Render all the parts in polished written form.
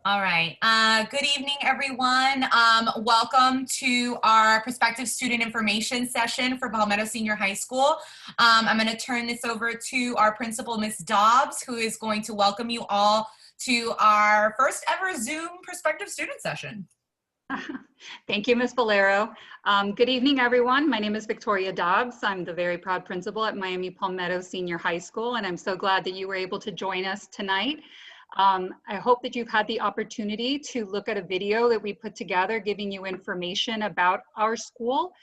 All right. Good evening, everyone. Welcome to our prospective student information session for Palmetto Senior High School. I'm going to turn this over to our principal, Ms. Dobbs, who is going to welcome you all to our first ever Zoom prospective student session. Thank you, Ms. Valero. Good evening, everyone. My name is Victoria Dobbs. I'm the very proud principal at Miami Palmetto Senior High School, and I'm so glad that you were able to join us tonight. I hope that you've had the opportunity to look at a video that we put together giving you information about our school.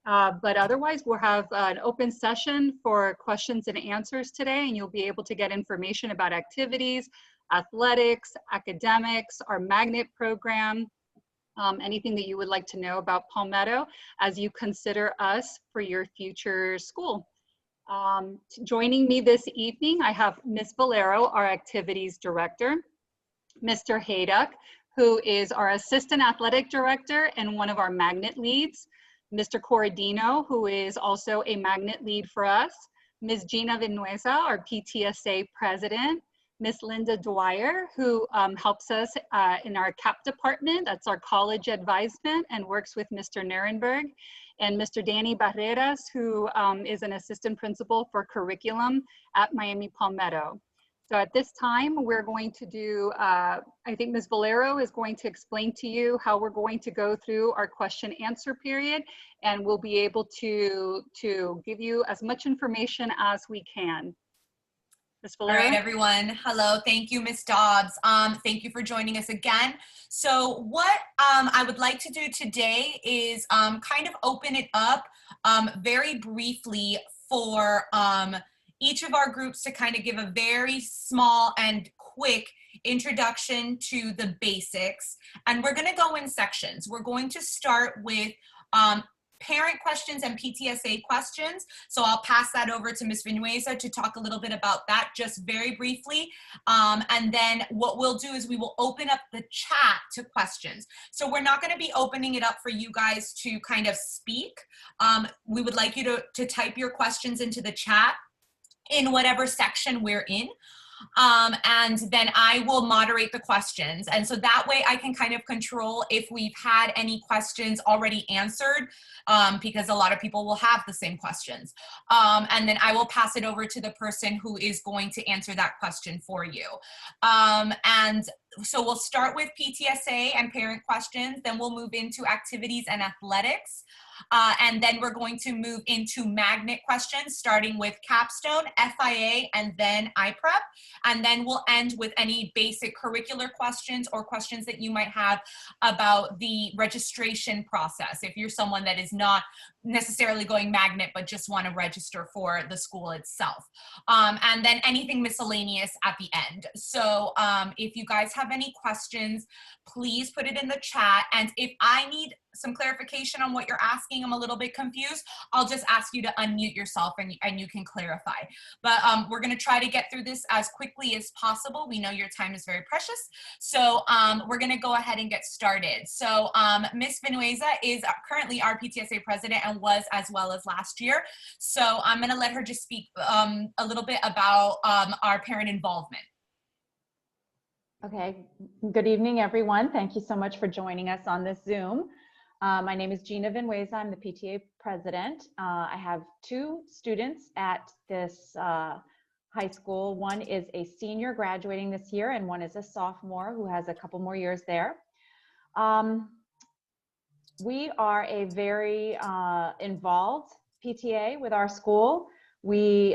But otherwise, we'll have an open session for questions and answers today, and you'll be able to get information about activities, athletics, academics, our magnet program, anything that you would like to know about Palmetto as you consider us for your future school. Joining me this evening, I have Ms. Valero, our activities director, Mr. Hayduck, who is our assistant athletic director and one of our magnet leads, Mr. Corradino, who is also a magnet lead for us, Ms. Gina Vinuesa, our PTSA president, Ms. Linda Dwyer, who helps us in our CAP department, that's our college advisement, and works with Mr. Nierenberg, and Mr. Danny Barreras, who is an assistant principal for curriculum at Miami Palmetto. So at this time, we're going to do, I think Ms. Valero is going to explain to you how we're going to go through our question answer period, and we'll be able to give you as much information as we can. Ms. Valero? All right, everyone. Hello. Thank you, Ms. Dobbs. Thank you for joining us again. So what I would like to do today is kind of open it up very briefly for each of our groups to kind of give a very small and quick introduction to the basics. And we're going to go in sections. We're going to start with parent questions and PTSA questions. So I'll pass that over to Ms. Vinuesa to talk a little bit about that just very briefly. And then what we'll do is we will open up the chat to questions. So we're not going to be opening it up for you guys to kind of speak. We would like you to type your questions into the chat in whatever section we're in. And then I will moderate the questions. And so that way I can kind of control if we've had any questions already answered, because a lot of people will have the same questions. And then I will pass it over to the person who is going to answer that question for you. And so we'll start with PTSA and parent questions, then we'll move into activities and athletics. And then we're going to move into magnet questions, starting with capstone, FIA, and then IPREP. And then we'll end with any basic curricular questions or questions that you might have about the registration process. If you're someone that is not necessarily going magnet, but just want to register for the school itself. And then anything miscellaneous at the end. So if you guys have any questions, please put it in the chat. And if I need some clarification on what you're asking, I'm a little bit confused, I'll just ask you to unmute yourself and you can clarify. But we're going to try to get through this as quickly as possible. We know your time is very precious. So we're going to go ahead and get started. So Ms. Vinuesa is currently our PTSA president and was as well as last year. So I'm going to let her just speak a little bit about our parent involvement. Okay, good evening, everyone. Thank you so much for joining us on this Zoom. My name is Gina Vinuesa. I'm the PTA president. I have two students at this high school. One is a senior graduating this year, and one is a sophomore who has a couple more years there. We are a very involved PTA with our school. We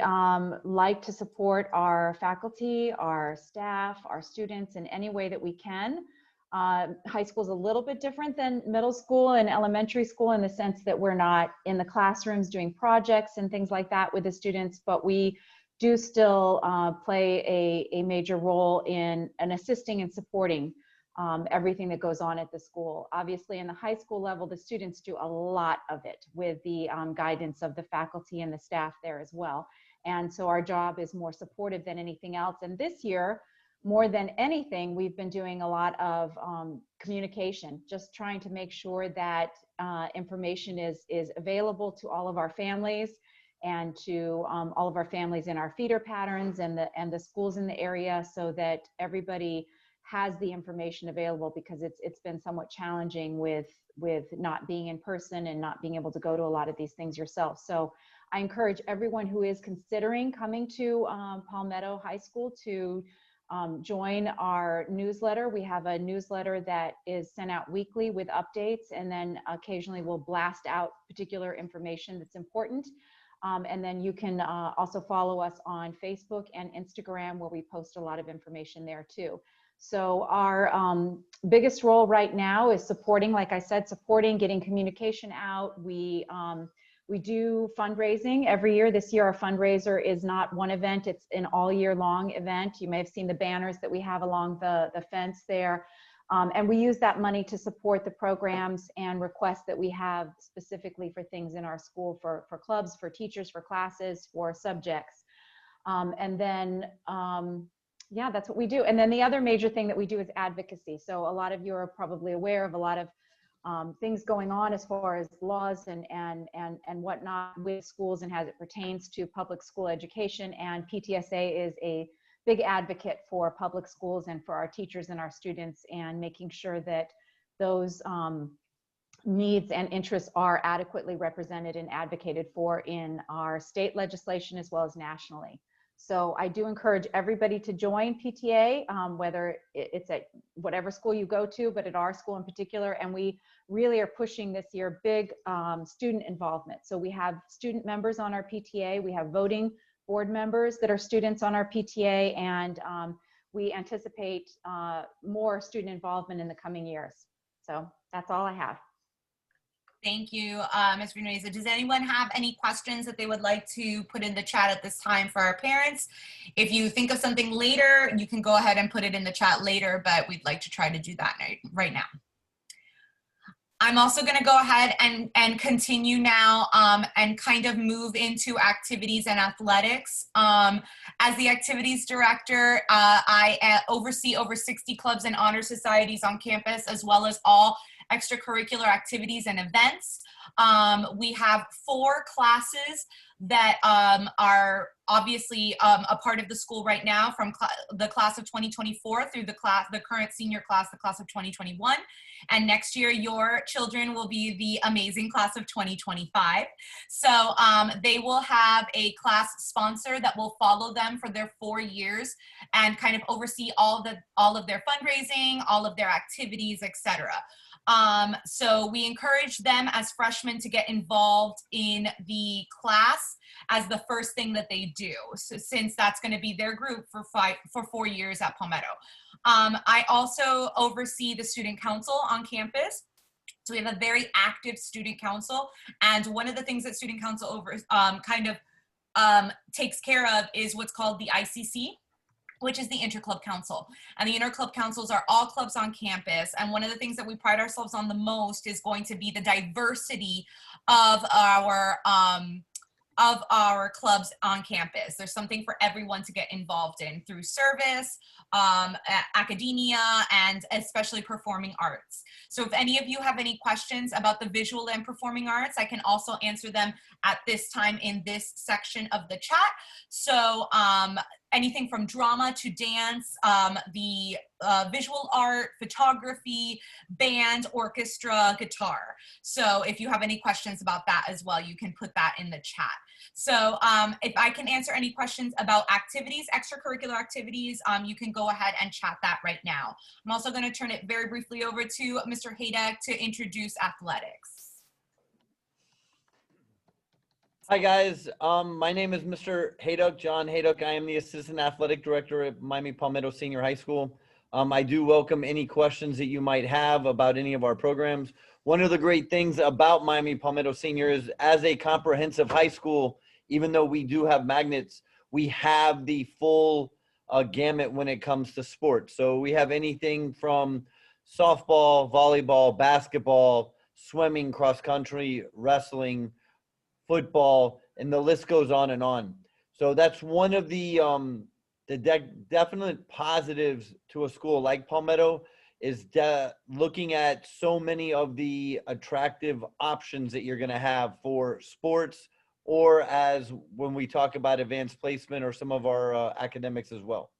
like to support our faculty, our staff, our students in any way that we can. High school is a little bit different than middle school and elementary school in the sense that we're not in the classrooms doing projects and things like that with the students, but we do still play a major role in assisting and supporting everything that goes on at the school. Obviously, in the high school level, the students do a lot of it with the guidance of the faculty and the staff there as well. And so our job is more supportive than anything else. And this year, more than anything, we've been doing a lot of communication, just trying to make sure that information is available to all of our families and to all of our families in our feeder patterns and the schools in the area, so that everybody has the information available, because it's been somewhat challenging with not being in person and not being able to go to a lot of these things yourself. So I encourage everyone who is considering coming to Palmetto High School to join our newsletter. We have a newsletter that is sent out weekly with updates, and then occasionally we'll blast out particular information that's important. And then you can also follow us on Facebook and Instagram, where we post a lot of information there too. So our biggest role right now is supporting, like I said, supporting, getting communication out. We do fundraising every year. This year, our fundraiser is not one event, it's an all year long event. You may have seen the banners that we have along the fence there. And we use that money to support the programs and requests that we have specifically for things in our school, for clubs, for teachers, for classes, for subjects. And then, yeah, that's what we do. And then the other major thing that we do is advocacy. So a lot of you are probably aware of a lot of things going on as far as laws and whatnot with schools and as it pertains to public school education. And PTSA is a big advocate for public schools and for our teachers and our students, and making sure that those needs and interests are adequately represented and advocated for in our state legislation as well as nationally. So I do encourage everybody to join PTA, whether it's at whatever school you go to, but at our school in particular. And we really are pushing this year big student involvement. So we have student members on our PTA. We have voting board members that are students on our PTA, and we anticipate more student involvement in the coming years. So that's all I have. Thank you, Ms. Reneza. Does anyone have any questions that they would like to put in the chat at this time for our parents? If you think of something later, you can go ahead and put it in the chat later, but we'd like to try to do that right now. I'm also going to go ahead and continue now and kind of move into activities and athletics. As the activities director, I oversee over 60 clubs and honor societies on campus, as well as all extracurricular activities and events. We have 4 classes that are obviously a part of the school right now, from the class of 2024 through the current senior class, the class of 2021. And next year, your children will be the amazing class of 2025. So they will have a class sponsor that will follow them for their 4 years and kind of oversee all of their fundraising, all of their activities, etc. So we encourage them as freshmen to get involved in the class as the first thing that they do, so since that's going to be their group for 4 years at Palmetto. I also oversee the student council on campus. So we have a very active student council, and one of the things that student council takes care of is what's called the ICC, which is the Interclub Council. And the Interclub Councils are all clubs on campus. And one of the things that we pride ourselves on the most is going to be the diversity of our clubs on campus. There's something for everyone to get involved in through service, academia, and especially performing arts. So if any of you have any questions about the visual and performing arts, I can also answer them at this time in this section of the chat. So anything from drama to dance, the visual art, photography, band, orchestra, guitar. So if you have any questions about that as well, you can put that in the chat. So if I can answer any questions about activities, extracurricular activities, you can go ahead and chat that right now. I'm also going to turn it very briefly over to Mr. Hayduk to introduce athletics. Hi guys, my name is Mr. Hayduk, John Hayduk. I am the Assistant Athletic Director at Miami Palmetto Senior High School. I do welcome any questions that you might have about any of our programs. One of the great things about Miami Palmetto Senior is, as a comprehensive high school, even though we do have magnets, we have the full gamut when it comes to sports. So we have anything from softball, volleyball, basketball, swimming, cross country, wrestling, football, and the list goes on and on. So that's one of the definite positives to a school like Palmetto, is looking at so many of the attractive options that you're going to have for sports, or as when we talk about advanced placement or some of our academics as well.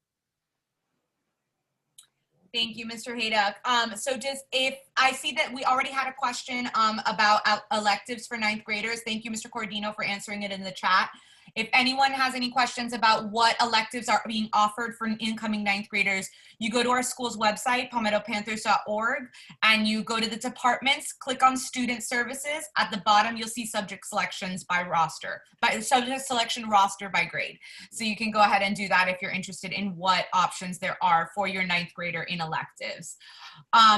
Thank you, Mr. Hayduck. So if I see that we already had a question about electives for ninth graders, thank you, Mr. Cordino, for answering it in the chat. If anyone has any questions about what electives are being offered for incoming ninth graders, you go to our school's website, palmettopanthers.org, and you go to the departments, click on student services. At the bottom, you'll see subject selections by roster, by subject selection roster by grade. So you can go ahead and do that if you're interested in what options there are for your ninth grader in electives.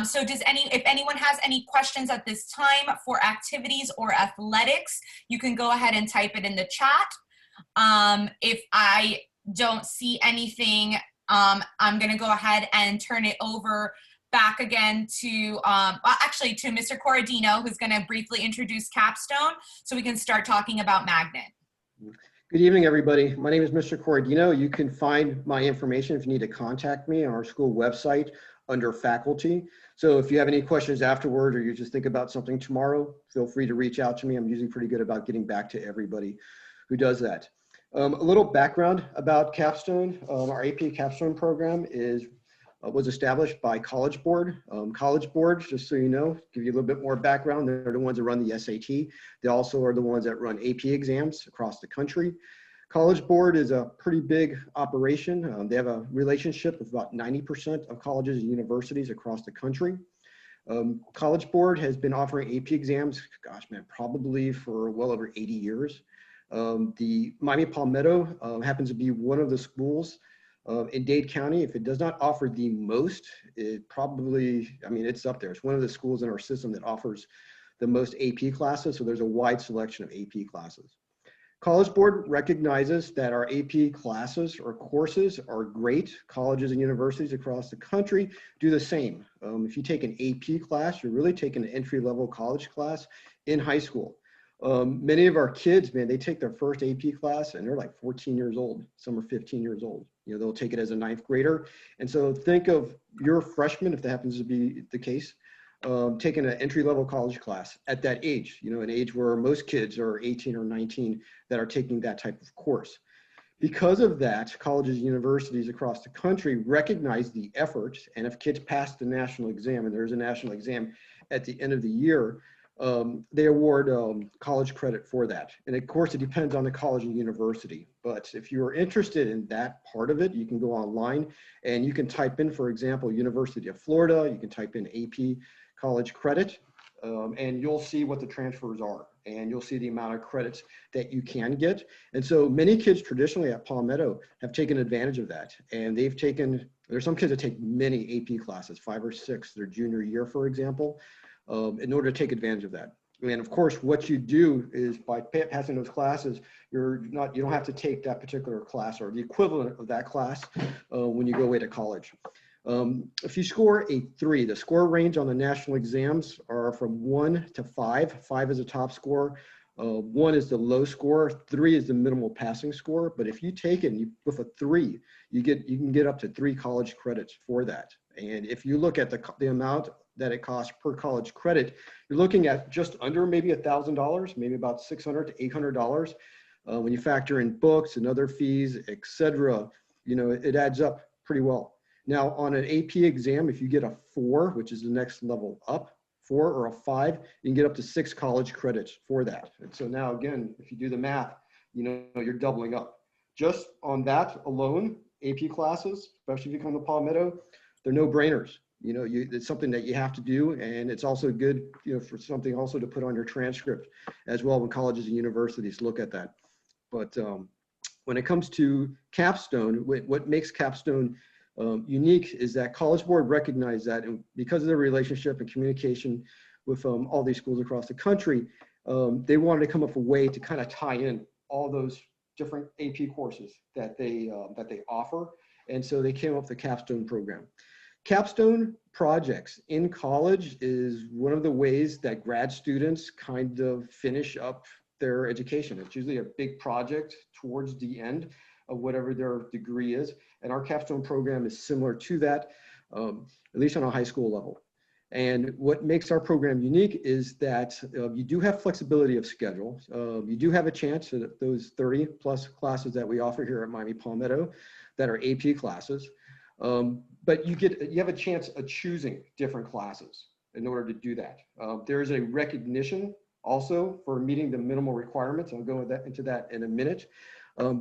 So if anyone has any questions at this time for activities or athletics, you can go ahead and type it in the chat. If I don't see anything, I'm going to go ahead and turn it over back again to, actually to Mr. Corradino, who's going to briefly introduce Capstone so we can start talking about Magnet. Good evening, everybody. My name is Mr. Corradino. You can find my information if you need to contact me on our school website under faculty. So if you have any questions afterward or you just think about something tomorrow, feel free to reach out to me. I'm usually pretty good about getting back to everybody who does that. A little background about Capstone. Our AP Capstone program was established by College Board. College Board, just so you know, give you a little bit more background, they're the ones that run the SAT. They also are the ones that run AP exams across the country. College Board is a pretty big operation. They have a relationship with about 90% of colleges and universities across the country. College Board has been offering AP exams, gosh man, probably for well over 80 years. The Miami Palmetto happens to be one of the schools in Dade County. If it does not offer the most, it probably, I mean, it's up there. It's one of the schools in our system that offers the most AP classes. So there's a wide selection of AP classes. College Board recognizes that our AP classes or courses are great. Colleges and universities across the country do the same. If you take an AP class, you're really taking an entry-level college class in high school. Many of our kids, man, they take their first AP class and they're like 14 years old. Some are 15 years old. You know, they'll take it as a ninth grader. And so think of your freshman, if that happens to be the case, taking an entry-level college class at that age, you know, an age where most kids are 18 or 19 that are taking that type of course. Because of that, colleges and universities across the country recognize the effort, and if kids pass the national exam, and there's a national exam at the end of the year, they award college credit for that. And of course, it depends on the college and university. But if you're interested in that part of it, you can go online and you can type in, for example, University of Florida, you can type in AP college credit, and you'll see what the transfers are. And you'll see the amount of credits that you can get. And so many kids traditionally at Palmetto have taken advantage of that. And they've taken, there's some kids that take many AP classes, 5 or 6 their junior year, for example, in order to take advantage of that. And of course, what you do is by passing those classes, you don't have to take that particular class or the equivalent of that class when you go away to college. If you score a 3, the score range on the national exams are from 1 to 5. 5 is the top score. 1 is the low score. 3 is the minimal passing score. But if you take it with a 3, you can get up to 3 college credits for that. And if you look at the amount that it costs per college credit, you're looking at just under maybe $1,000, maybe about $600 to $800. When you factor in books and other fees, etc., you know, it adds up pretty well. Now, on an AP exam, if you get a 4, which is the next level up, 4 or a 5, you can get up to 6 college credits for that. And so now, again, if you do the math, you know, you're doubling up. Just on that alone, AP classes, especially if you come to Palmetto, they're no-brainers. You know, it's something that you have to do, and it's also good, you know, for something also to put on your transcript as well when colleges and universities look at that. But when it comes to Capstone, what makes Capstone unique is that College Board recognized that, and because of their relationship and communication with all these schools across the country, they wanted to come up with a way to kind of tie in all those different AP courses that they offer, and so they came up with the Capstone program. Capstone projects in college is one of the ways that grad students kind of finish up their education. It's usually a big project towards the end of whatever their degree is. And our Capstone program is similar to that, at least on a high school level. And what makes our program unique is that you do have flexibility of schedule. You do have a chance at those 30 plus classes that we offer here at Miami Palmetto that are AP classes. but you have a chance of choosing different classes in order to do that. There is a recognition also for meeting the minimal requirements. I'll go into that in a minute.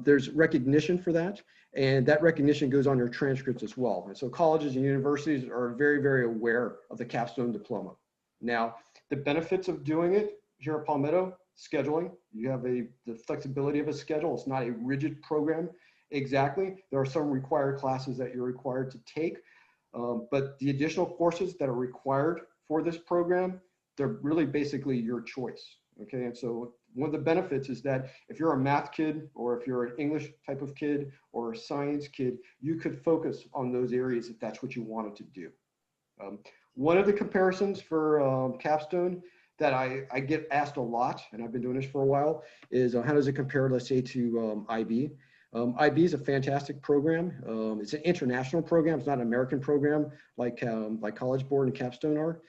There's recognition for that, and that recognition goes on your transcripts as well. And so colleges and universities are very, very aware of the capstone diploma. Now, the benefits of doing it here at Palmetto, scheduling, you have the flexibility of a schedule. It's not a rigid program exactly. There are some required classes that you're required to take, but the additional courses that are required for this program, they're really basically your choice, okay? And so one of the benefits is that if you're a math kid, or if you're an English type of kid, or a science kid, you could focus on those areas if that's what you wanted to do. One of the comparisons for capstone that I get asked a lot, and I've been doing this for a while, is how does it compare, let's say, to IB? IB is a fantastic program. It's an international program. It's not an American program like College Board and Capstone are.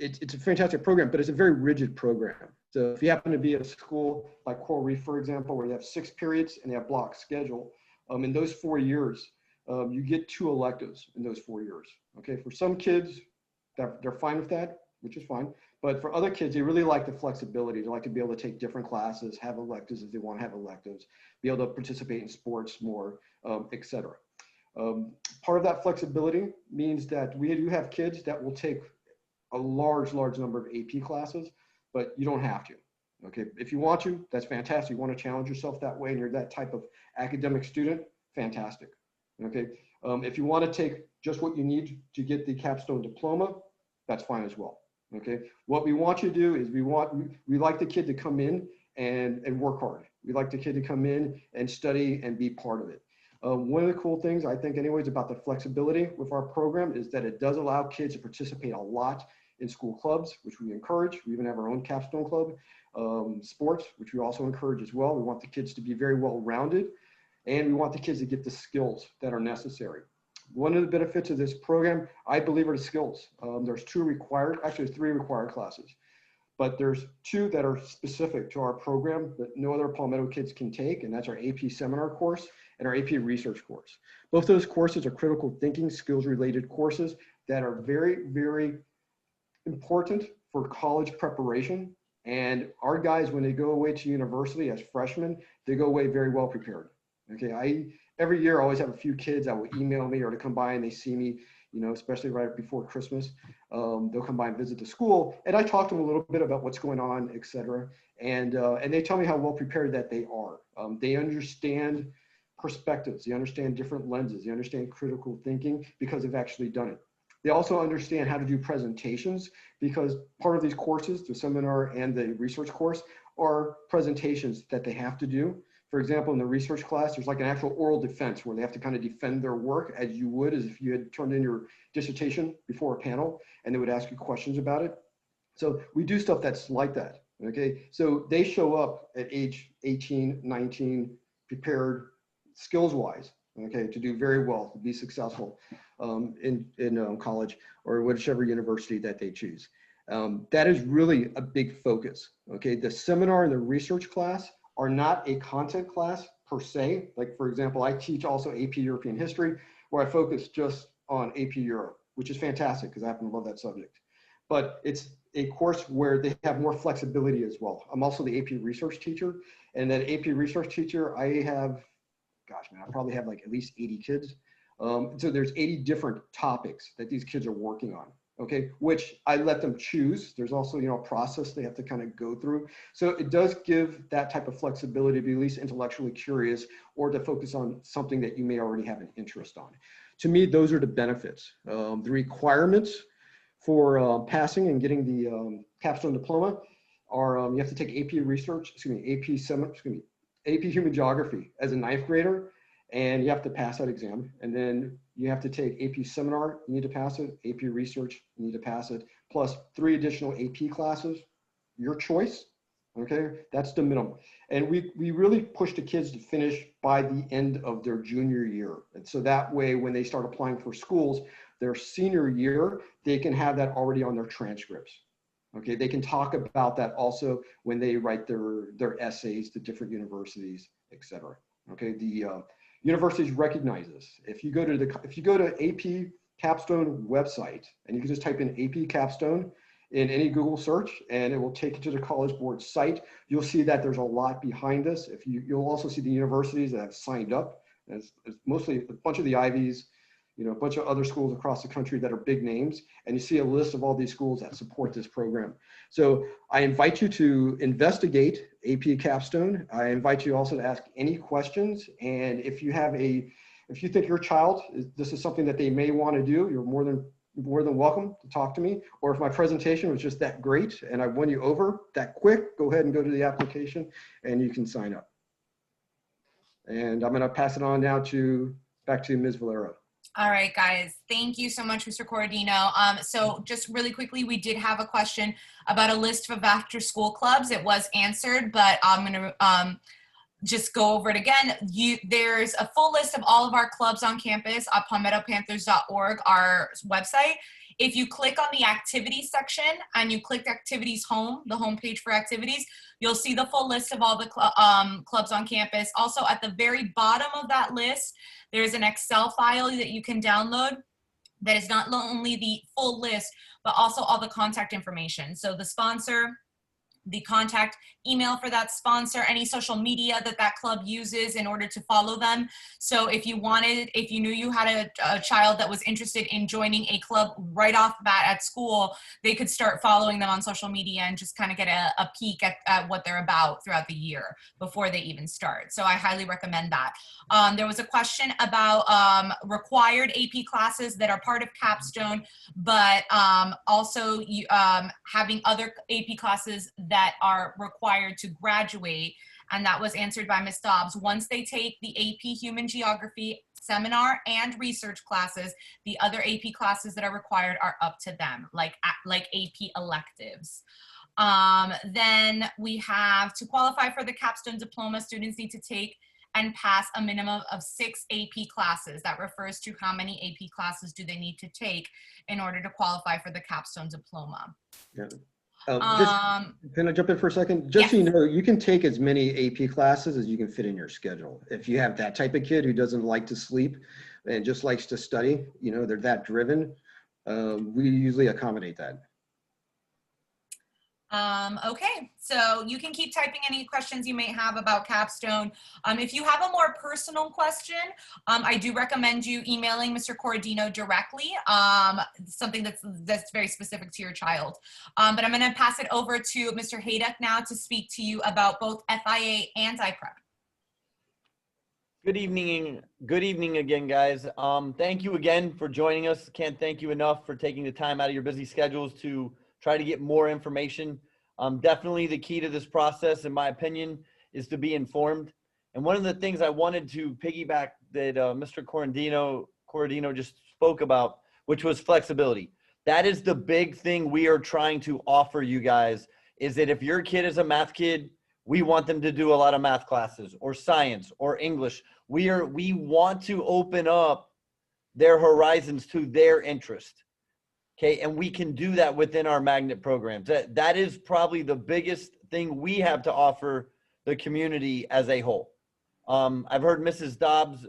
It's a fantastic program, but it's a very rigid program. So if you happen to be at a school like Coral Reef, for example, where they have 6 periods and they have block schedule, in those 4 years, you get 2 electives in those 4 years. Okay, for some kids, they're fine with that, which is fine. But for other kids, they really like the flexibility. They like to be able to take different classes, have electives if they want to have electives, be able to participate in sports more, et cetera. Part of that flexibility means that we do have kids that will take a large number of AP classes, but you don't have to. Okay, if you want to, that's fantastic. You want to challenge yourself that way and you're that type of academic student, fantastic. Okay, if you want to take just what you need to get the capstone diploma, that's fine as well. Okay, what we want you to do is we like the kid to come in and work hard. We like the kid to come in and study and be part of it. One of the cool things I think anyways about the flexibility with our program is that it does allow kids to participate a lot in school clubs, which we encourage. We even have our own capstone club, sports, which we also encourage as well. We want the kids to be very well-rounded, and we want the kids to get the skills that are necessary. One of the benefits of this program, I believe, are the skills. There's 2 required, actually there's 3 required classes, but there's 2 that are specific to our program that no other Palmetto kids can take, and that's our AP seminar course and our AP research course. Both those courses are critical thinking, skills-related courses that are very, very important for college preparation. And our guys, when they go away to university as freshmen, they go away very well prepared. Okay, every year I always have a few kids that will email me or to come by and they see me, you know, especially right before Christmas. They'll come by and visit the school, and I talk to them a little bit about what's going on, et cetera. And they tell me how well prepared that they are. They understand perspectives, they understand different lenses, they understand critical thinking because they've actually done it. They also understand how to do presentations because part of these courses, the seminar and the research course, are presentations that they have to do. For example, in the research class, there's like an actual oral defense where they have to kind of defend their work as you would as if you had turned in your dissertation before a panel, and they would ask you questions about it. So we do stuff that's like that, okay? So they show up at age 18, 19, prepared skills-wise, okay, to do very well, to be successful in college or whichever university that they choose. That is really a big focus, okay? The seminar and the research class are not a content class per se. Like, for example, I teach also AP European History, where I focus just on AP Europe, which is fantastic because I happen to love that subject. But it's a course where they have more flexibility as well. I'm also the AP Research teacher, and that AP Research teacher, I have, gosh, man, I probably have like at least 80 kids. So there's 80 different topics that these kids are working on. Okay, which I let them choose. There's also, you know, a process they have to kind of go through. So it does give that type of flexibility to be at least intellectually curious or to focus on something that you may already have an interest on. To me, those are the benefits. The requirements for passing and getting the capstone diploma are you have to take AP research, AP human geography as a 9th grader, and you have to pass that exam. And then you have to take AP seminar, you need to pass it, AP research, you need to pass it, plus 3 additional AP classes, your choice, okay? That's the minimum. And we really push the kids to finish by the end of their junior year. And so that way, when they start applying for schools, their senior year, they can have that already on their transcripts. Okay, they can talk about that also when they write their essays to different universities, et cetera. Okay, Universities recognize this. If you go to AP Capstone website and you can just type in AP Capstone in any Google search and it will take you to the College Board site, you'll see that there's a lot behind this. You'll also see the universities that have signed up. It's mostly a bunch of the Ivies, a bunch of other schools across the country that are big names, and you see a list of all these schools that support this program. So I invite you to investigate AP Capstone. I invite you also to ask any questions, and if you think your child, this is something that they may want to do, you're more than welcome to talk to me. Or if my presentation was just that great and I won you over that quick, go ahead and go to the application and you can sign up. And I'm going to pass it on now back to Ms. Valero. All right, guys. Thank you so much, Mr. Corradino. So just really quickly, we did have a question about a list of after-school clubs. It was answered, but I'm going to just go over it again. There's a full list of all of our clubs on campus at palmettopanthers.org, our website. If you click on the activities section and you click activities home, the homepage for activities, you'll see the full list of all the clubs on campus. Also, at the very bottom of that list, there's an Excel file that you can download that is not only the full list, but also all the contact information. So the sponsor, the contact email for that sponsor, any social media that club uses in order to follow them. So if you knew you had a child that was interested in joining a club right off the bat at school, they could start following them on social media and just kind of get a peek at what they're about throughout the year before they even start. So I highly recommend that. There was a question about required AP classes that are part of Capstone, but also having other AP classes that are required to graduate, and that was answered by Ms. Dobbs. Once they take the AP Human Geography seminar and research classes, the other AP classes that are required are up to them, like AP electives. Then we have, to qualify for the Capstone diploma, students need to take and pass a minimum of 6 AP classes. That refers to how many AP classes do they need to take in order to qualify for the Capstone diploma. Yeah. Can I jump in for a second? Just yes. So you know, you can take as many AP classes as you can fit in your schedule. If you have that type of kid who doesn't like to sleep and just likes to study, they're that driven, we usually accommodate that. Okay, so you can keep typing any questions you may have about Capstone. If you have a more personal question, I do recommend you emailing Mr. Corradino directly, something that's very specific to your child. But I'm going to pass it over to Mr. Hayduck now to speak to you about both FIA and IPREP. Good evening again, guys. Thank you again for joining us. Can't thank you enough for taking the time out of your busy schedules to try to get more information. Definitely the key to this process, in my opinion, is to be informed. And one of the things I wanted to piggyback that Mr. Corradino just spoke about, which was flexibility. That is the big thing we are trying to offer you guys, is that if your kid is a math kid, we want them to do a lot of math classes or science or English. We want to open up their horizons to their interest. Okay, and we can do that within our magnet programs. That is probably the biggest thing we have to offer the community as a whole. I've heard Mrs. Dobbs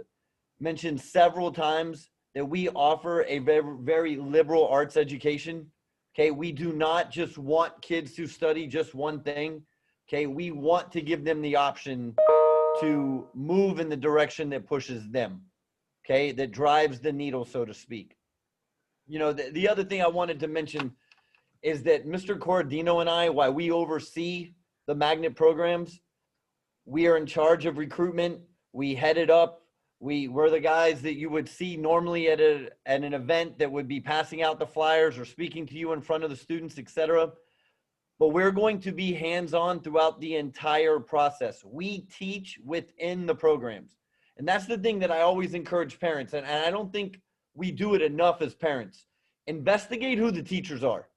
mention several times that we offer a very, very liberal arts education. Okay, we do not just want kids to study just one thing. Okay, we want to give them the option to move in the direction that pushes them. Okay, that drives the needle, so to speak. The other thing I wanted to mention is that Mr. Corradino and I, while we oversee the magnet programs, we are in charge of recruitment. We head it up. We're the guys that you would see normally at an event that would be passing out the flyers or speaking to you in front of the students, etc. But we're going to be hands-on throughout the entire process. We teach within the programs. And that's the thing that I always encourage parents, and I don't think we do it enough as parents. Investigate who the teachers are.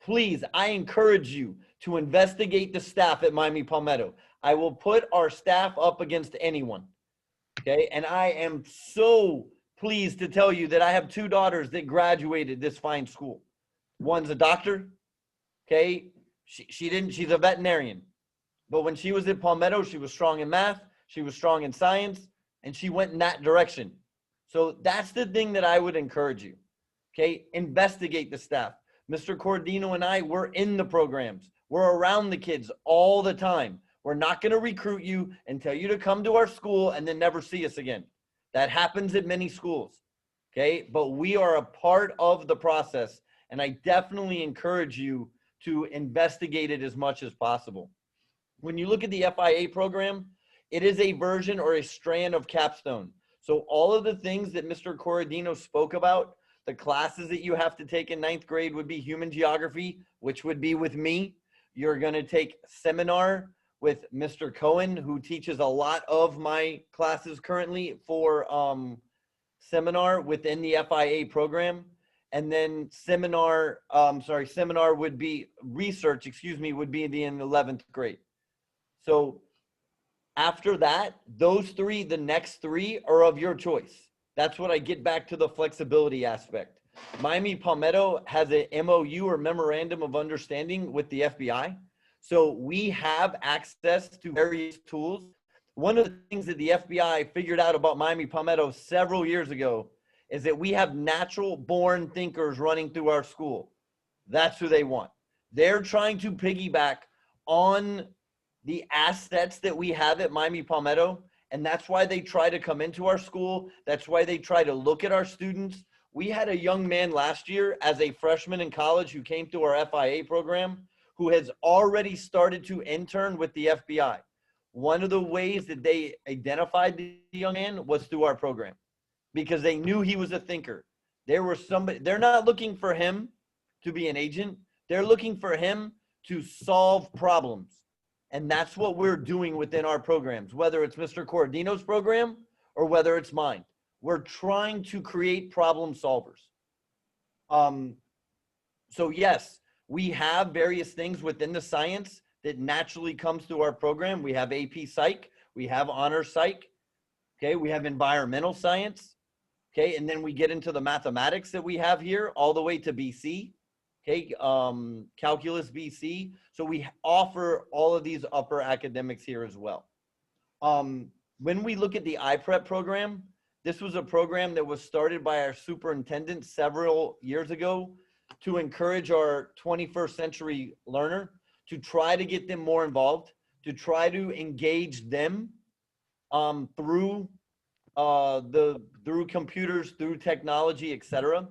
Please, I encourage you to investigate the staff at Miami Palmetto. I will put our staff up against anyone. Okay, and I am so pleased to tell you that I have 2 daughters that graduated this fine school. One's a doctor. Okay, she's a veterinarian. But when she was at Palmetto, she was strong in math. She was strong in science. and she went in that direction. So that's the thing that I would encourage you. Okay, investigate the staff. Mr. Cordino and I, we're in the programs. We're around the kids all the time. We're not going to recruit you and tell you to come to our school and then never see us again. That happens at many schools. Okay, but we are a part of the process, and I definitely encourage you to investigate it as much as possible. When you look at the FIA program, it is a version or a strand of Capstone. So all of the things that Mr. Corradino spoke about, the classes that you have to take in 9th grade would be human geography, which would be with me. You're going to take seminar with Mr. Cohen, who teaches a lot of my classes currently for seminar within the FIA program. And then seminar would be research, would be in the 11th grade. So after that, those three, the next three are of your choice. That's what I get back to the flexibility aspect. Miami Palmetto has a MOU or memorandum of understanding with the FBI. So we have access to various tools. One of the things that the FBI figured out about Miami Palmetto several years ago is that we have natural born thinkers running through our school. That's who they want. They're trying to piggyback on the assets that we have at Miami Palmetto, and that's why they try to come into our school. That's why they try to look at our students. We had a young man last year as a freshman in college who came through our FIA program who has already started to intern with the FBI. One of the ways that they identified the young man was through our program because they knew he was a thinker. They're not looking for him to be an agent. They're looking for him to solve problems. And that's what we're doing within our programs, whether it's Mr. Cordino's program or whether it's mine. We're trying to create problem solvers. So yes, we have various things within the science that naturally comes through our program. We have AP Psych, we have Honor Psych, okay? We have environmental science, okay? And then we get into the mathematics that we have here all the way to BC. Okay, calculus BC. So we offer all of these upper academics here as well. When we look at the iPrep program, this was a program that was started by our superintendent several years ago to encourage our 21st century learner to try to get them more involved, to try to engage them through computers, through technology, etc.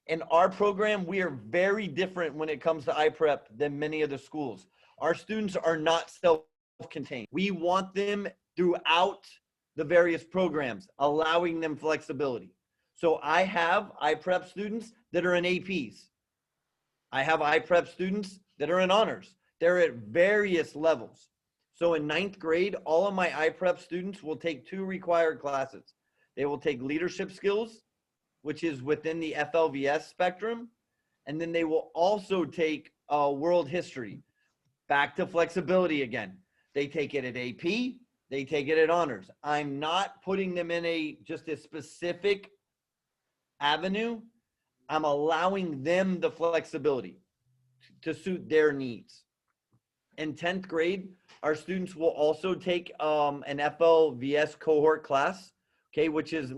In our program, we are very different when it comes to iPrep than many of the schools. Our students are not self-contained. We want them throughout the various programs, allowing them flexibility. So I have iPrep students that are in APs. I have iPrep students that are in honors. They're at various levels. So in 9th grade, all of my iPrep students will take 2 required classes. They will take leadership skills, which is within the FLVS spectrum. And then they will also take world history. Back to flexibility again. They take it at AP, they take it at honors. I'm not putting them in just a specific avenue. I'm allowing them the flexibility to suit their needs. In 10th grade, our students will also take an FLVS cohort class, okay, which is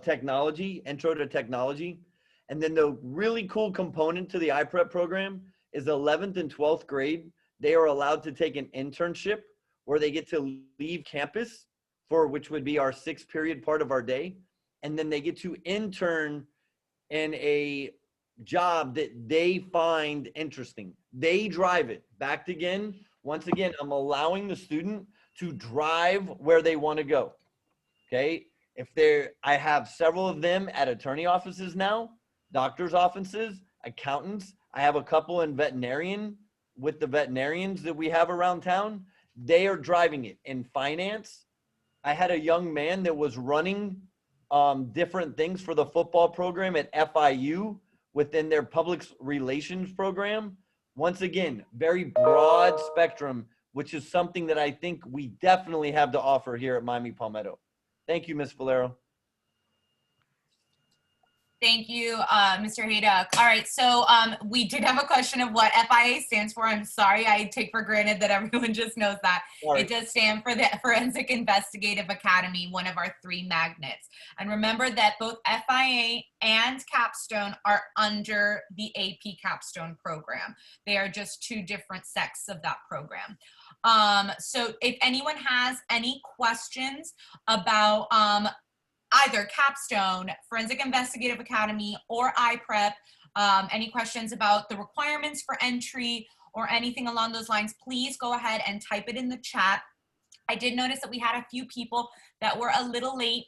technology, intro to technology. And then the really cool component to the iPrep program is 11th and 12th grade. They are allowed to take an internship where they get to leave campus which would be our 6th period part of our day. And then they get to intern in a job that they find interesting. They drive it. Once again, I'm allowing the student to drive where they want to go. Okay. I have several of them at attorney offices now, doctor's offices, accountants. I have a couple in veterinarian with the veterinarians that we have around town. They are driving it. In finance, I had a young man that was running different things for the football program at FIU within their public relations program. Once again, very broad spectrum, which is something that I think we definitely have to offer here at Miami Palmetto. Thank you, Ms. Valero. Thank you, Mr. Haydock. All right, so we did have a question of what FIA stands for. I'm sorry, I take for granted that everyone just knows that. Sorry. It does stand for the Forensic Investigative Academy, one of our 3 magnets. And remember that both FIA and Capstone are under the AP Capstone program. They are just 2 different sects of that program. So if anyone has any questions about either Capstone, Forensic Investigative Academy, or iPrep, any questions about the requirements for entry or anything along those lines, please go ahead and type it in the chat. I did notice that we had a few people that were a little late,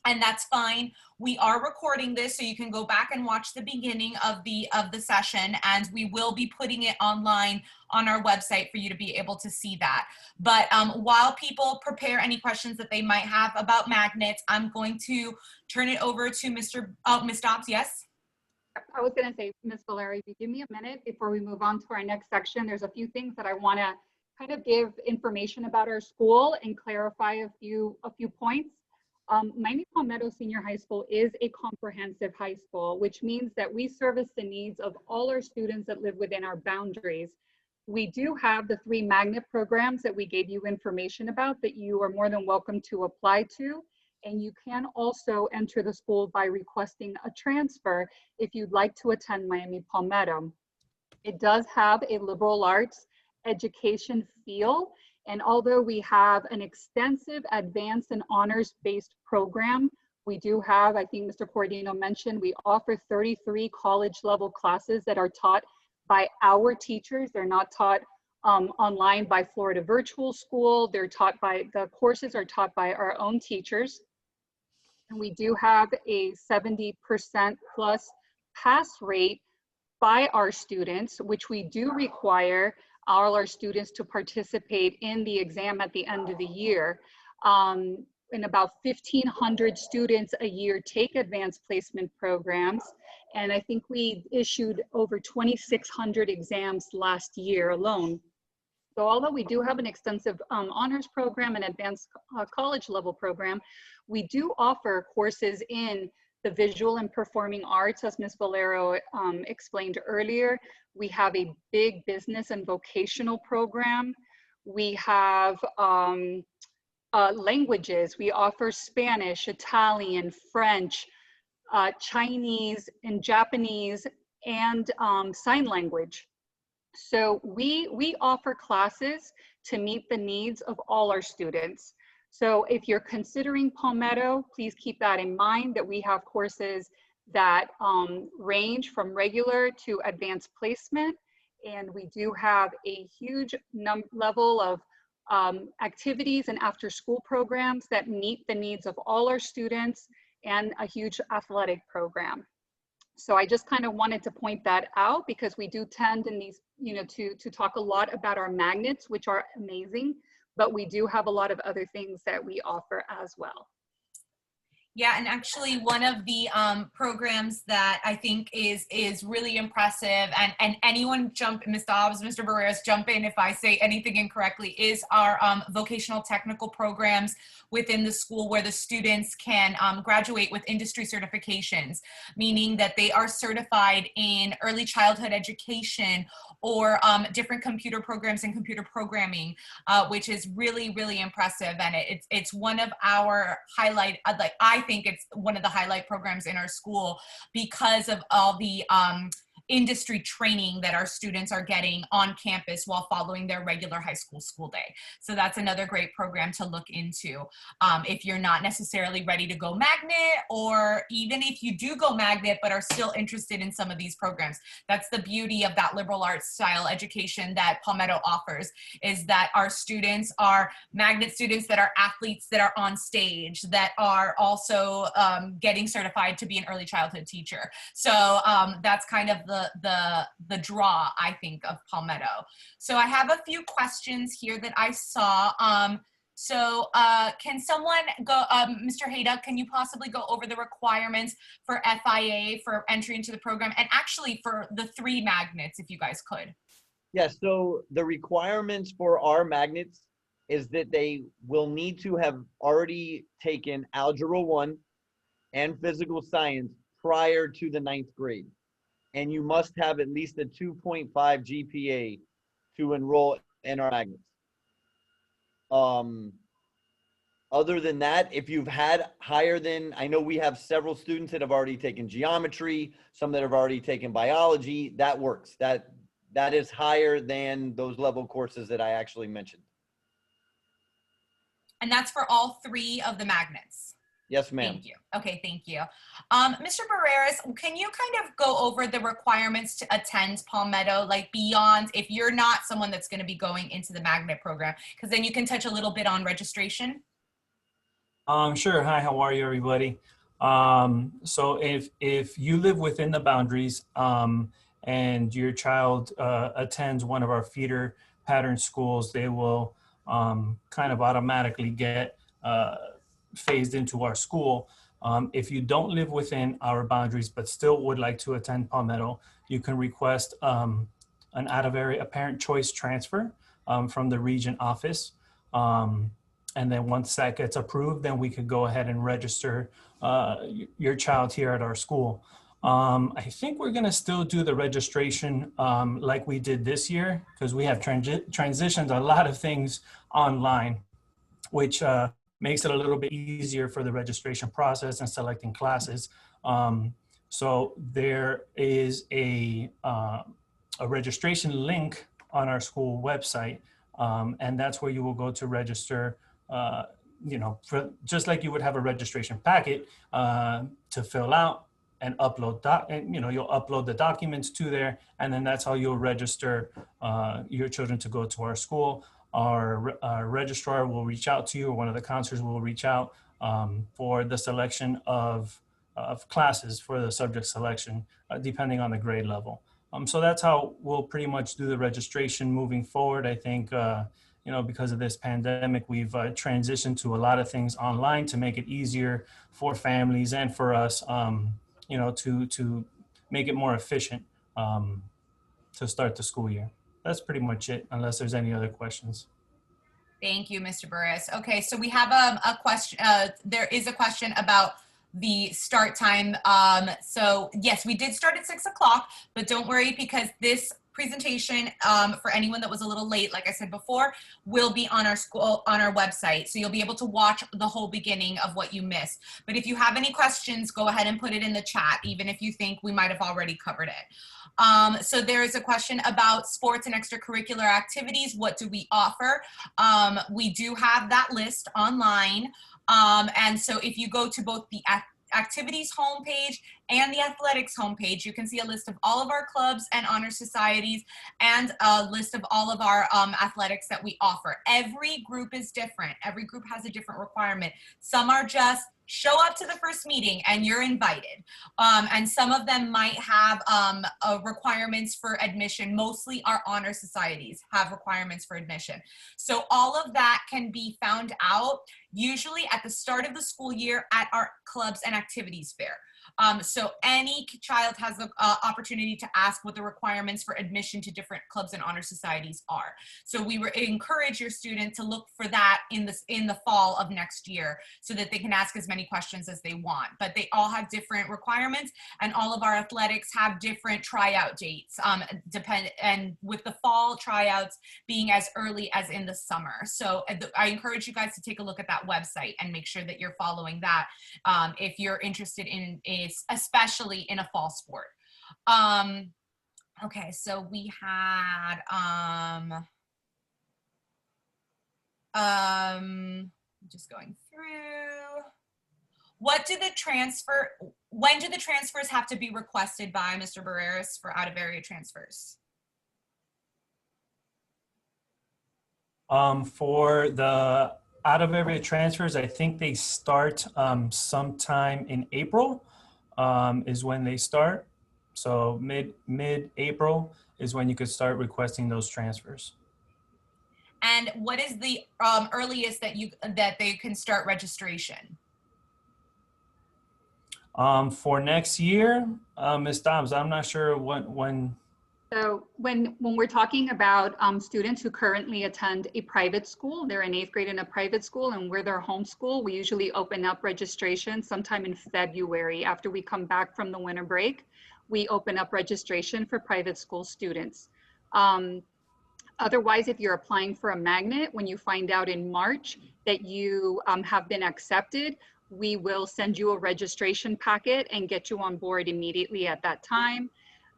and that's fine. We are recording this, so you can go back and watch the beginning of the session, and we will be putting it online on our website for you to be able to see that. But while people prepare any questions that they might have about magnets, I'm going to turn it over to Ms. Dobbs. Yes? I was going to say, Ms. Valeri, if you give me a minute before we move on to our next section, there's a few things that I want to kind of give information about our school and clarify a few points. Miami Palmetto Senior High School is a comprehensive high school, which means that we service the needs of all our students that live within our boundaries. We do have the 3 magnet programs that we gave you information about that you are more than welcome to apply to. And you can also enter the school by requesting a transfer if you'd like to attend Miami Palmetto. It does have a liberal arts education feel. And although we have an extensive advanced and honors-based program, we do have, I think Mr. Cordino mentioned, we offer 33 college-level classes that are taught by our teachers. They're not taught online by Florida Virtual School. The courses are taught by our own teachers. And we do have a 70% plus pass rate by our students, which we do require all our students to participate in the exam at the end of the year. And about 1,500 students a year take advanced placement programs. And I think we issued over 2,600 exams last year alone. So although we do have an extensive honors program and advanced college level program, we do offer courses in the visual and performing arts, as Ms. Valero explained earlier. We have a big business and vocational program. We have languages. We offer Spanish, Italian, French, Chinese, and Japanese, and sign language. So we offer classes to meet the needs of all our students. So if you're considering Palmetto, please keep that in mind, that we have courses that range from regular to advanced placement. And we do have a huge level of activities and after school programs that meet the needs of all our students, and a huge athletic program. So I just kind of wanted to point that out, because we do tend in these, to talk a lot about our magnets, which are amazing, but we do have a lot of other things that we offer as well. Yeah, and actually one of the programs that I think is really impressive, and anyone jump, Ms. Dobbs, Mr. Barreras, jump in if I say anything incorrectly, is our vocational technical programs within the school, where the students can graduate with industry certifications, meaning that they are certified in early childhood education or different computer programs and computer programming, which is really, really impressive. And it's one of our highlight, I think it's one of the highlight programs in our school, because of all the industry training that our students are getting on campus while following their regular high school day. So that's another great program to look into if you're not necessarily ready to go magnet, or even if you do go magnet but are still interested in some of these programs. That's the beauty of that liberal arts style education that Palmetto offers, is that our students are magnet students that are athletes, that are on stage, that are also getting certified to be an early childhood teacher. So that's kind of the draw, I think, of Palmetto. So I have a few questions here that I saw. Can someone go, Mr. Haydock, can you possibly go over the requirements for FIA for entry into the program, and actually for the 3 magnets, if you guys could? Yes, so the requirements for our magnets is that they will need to have already taken Algebra 1 and Physical Science prior to the 9th grade. And you must have at least a 2.5 GPA to enroll in our magnets. Other than that, if you've had higher than, I know we have several students that have already taken geometry, some that have already taken biology, that works. That is higher than those level courses that I actually mentioned. And that's for all 3 of the magnets. Yes, ma'am. Thank you. Okay, thank you. Mr. Barreras, can you kind of go over the requirements to attend Palmetto, like beyond, if you're not someone that's going to be going into the magnet program, because then you can touch a little bit on registration? Sure. Hi, how are you, everybody? So if you live within the boundaries and your child attends one of our feeder pattern schools, they will kind of automatically get phased into our school. If you don't live within our boundaries but still would like to attend Palmetto, you can request an out-of-area parent choice transfer from the region office. And then once that gets approved, then we could go ahead and register your child here at our school. I think we're gonna still do the registration like we did this year, because we have transitioned a lot of things online, which makes it a little bit easier for the registration process and selecting classes. So there is a registration link on our school website, and that's where you will go to register. You know, just like you would have a registration packet to fill out and upload and you'll upload the documents to there, and then that's how you'll register your children to go to our school. Our registrar will reach out to you, or one of the counselors will reach out for the selection of classes, for the subject selection, depending on the grade level. So that's how we'll pretty much do the registration moving forward. I think because of this pandemic, we've transitioned to a lot of things online to make it easier for families and for us, to make it more efficient to start the school year. That's pretty much it, unless there's any other questions. Thank you, Mr. Burris. Okay, so we have a question. There is a question about the start time. So yes, we did start at 6 o'clock, but don't worry, because this presentation, for anyone that was a little late, like I said before, will be on our website. So you'll be able to watch the whole beginning of what you missed. But if you have any questions, go ahead and put it in the chat, even if you think we might have already covered it. So there is a question about sports and extracurricular activities. What do we offer? We do have that list online. And so if you go to both the activities homepage and the athletics homepage, you can see a list of all of our clubs and honor societies and a list of all of our athletics that we offer. Every group is different. Every group has a different requirement. Some are just show up to the first meeting and you're invited. And some of them might have requirements for admission. Mostly our honor societies have requirements for admission. So all of that can be found out usually at the start of the school year at our clubs and activities fair. So any child has the opportunity to ask what the requirements for admission to different clubs and honor societies are. So we encourage your student to look for that in the fall of next year, so that they can ask as many questions as they want. But they all have different requirements, and all of our athletics have different tryout dates, and with the fall tryouts being as early as in the summer. So I encourage you guys to take a look at that website and make sure that you're following that if you're interested in especially in a fall sport. Okay, so we had just going through. When do the transfers have to be requested by Mr. Barreras for out-of-area transfers? For the out-of-area transfers, I think they start sometime in April is when they start. So mid-April is when you could start requesting those transfers. And what is the earliest that they can start registration? For next year, Ms. Dobbs, I'm not sure when. So when we're talking about students who currently attend a private school, they're in 8th grade in a private school and we're their homeschool, we usually open up registration sometime in February after we come back from the winter break. We open up registration for private school students. Otherwise, if you're applying for a magnet, when you find out in March that you have been accepted, we will send you a registration packet and get you on board immediately at that time.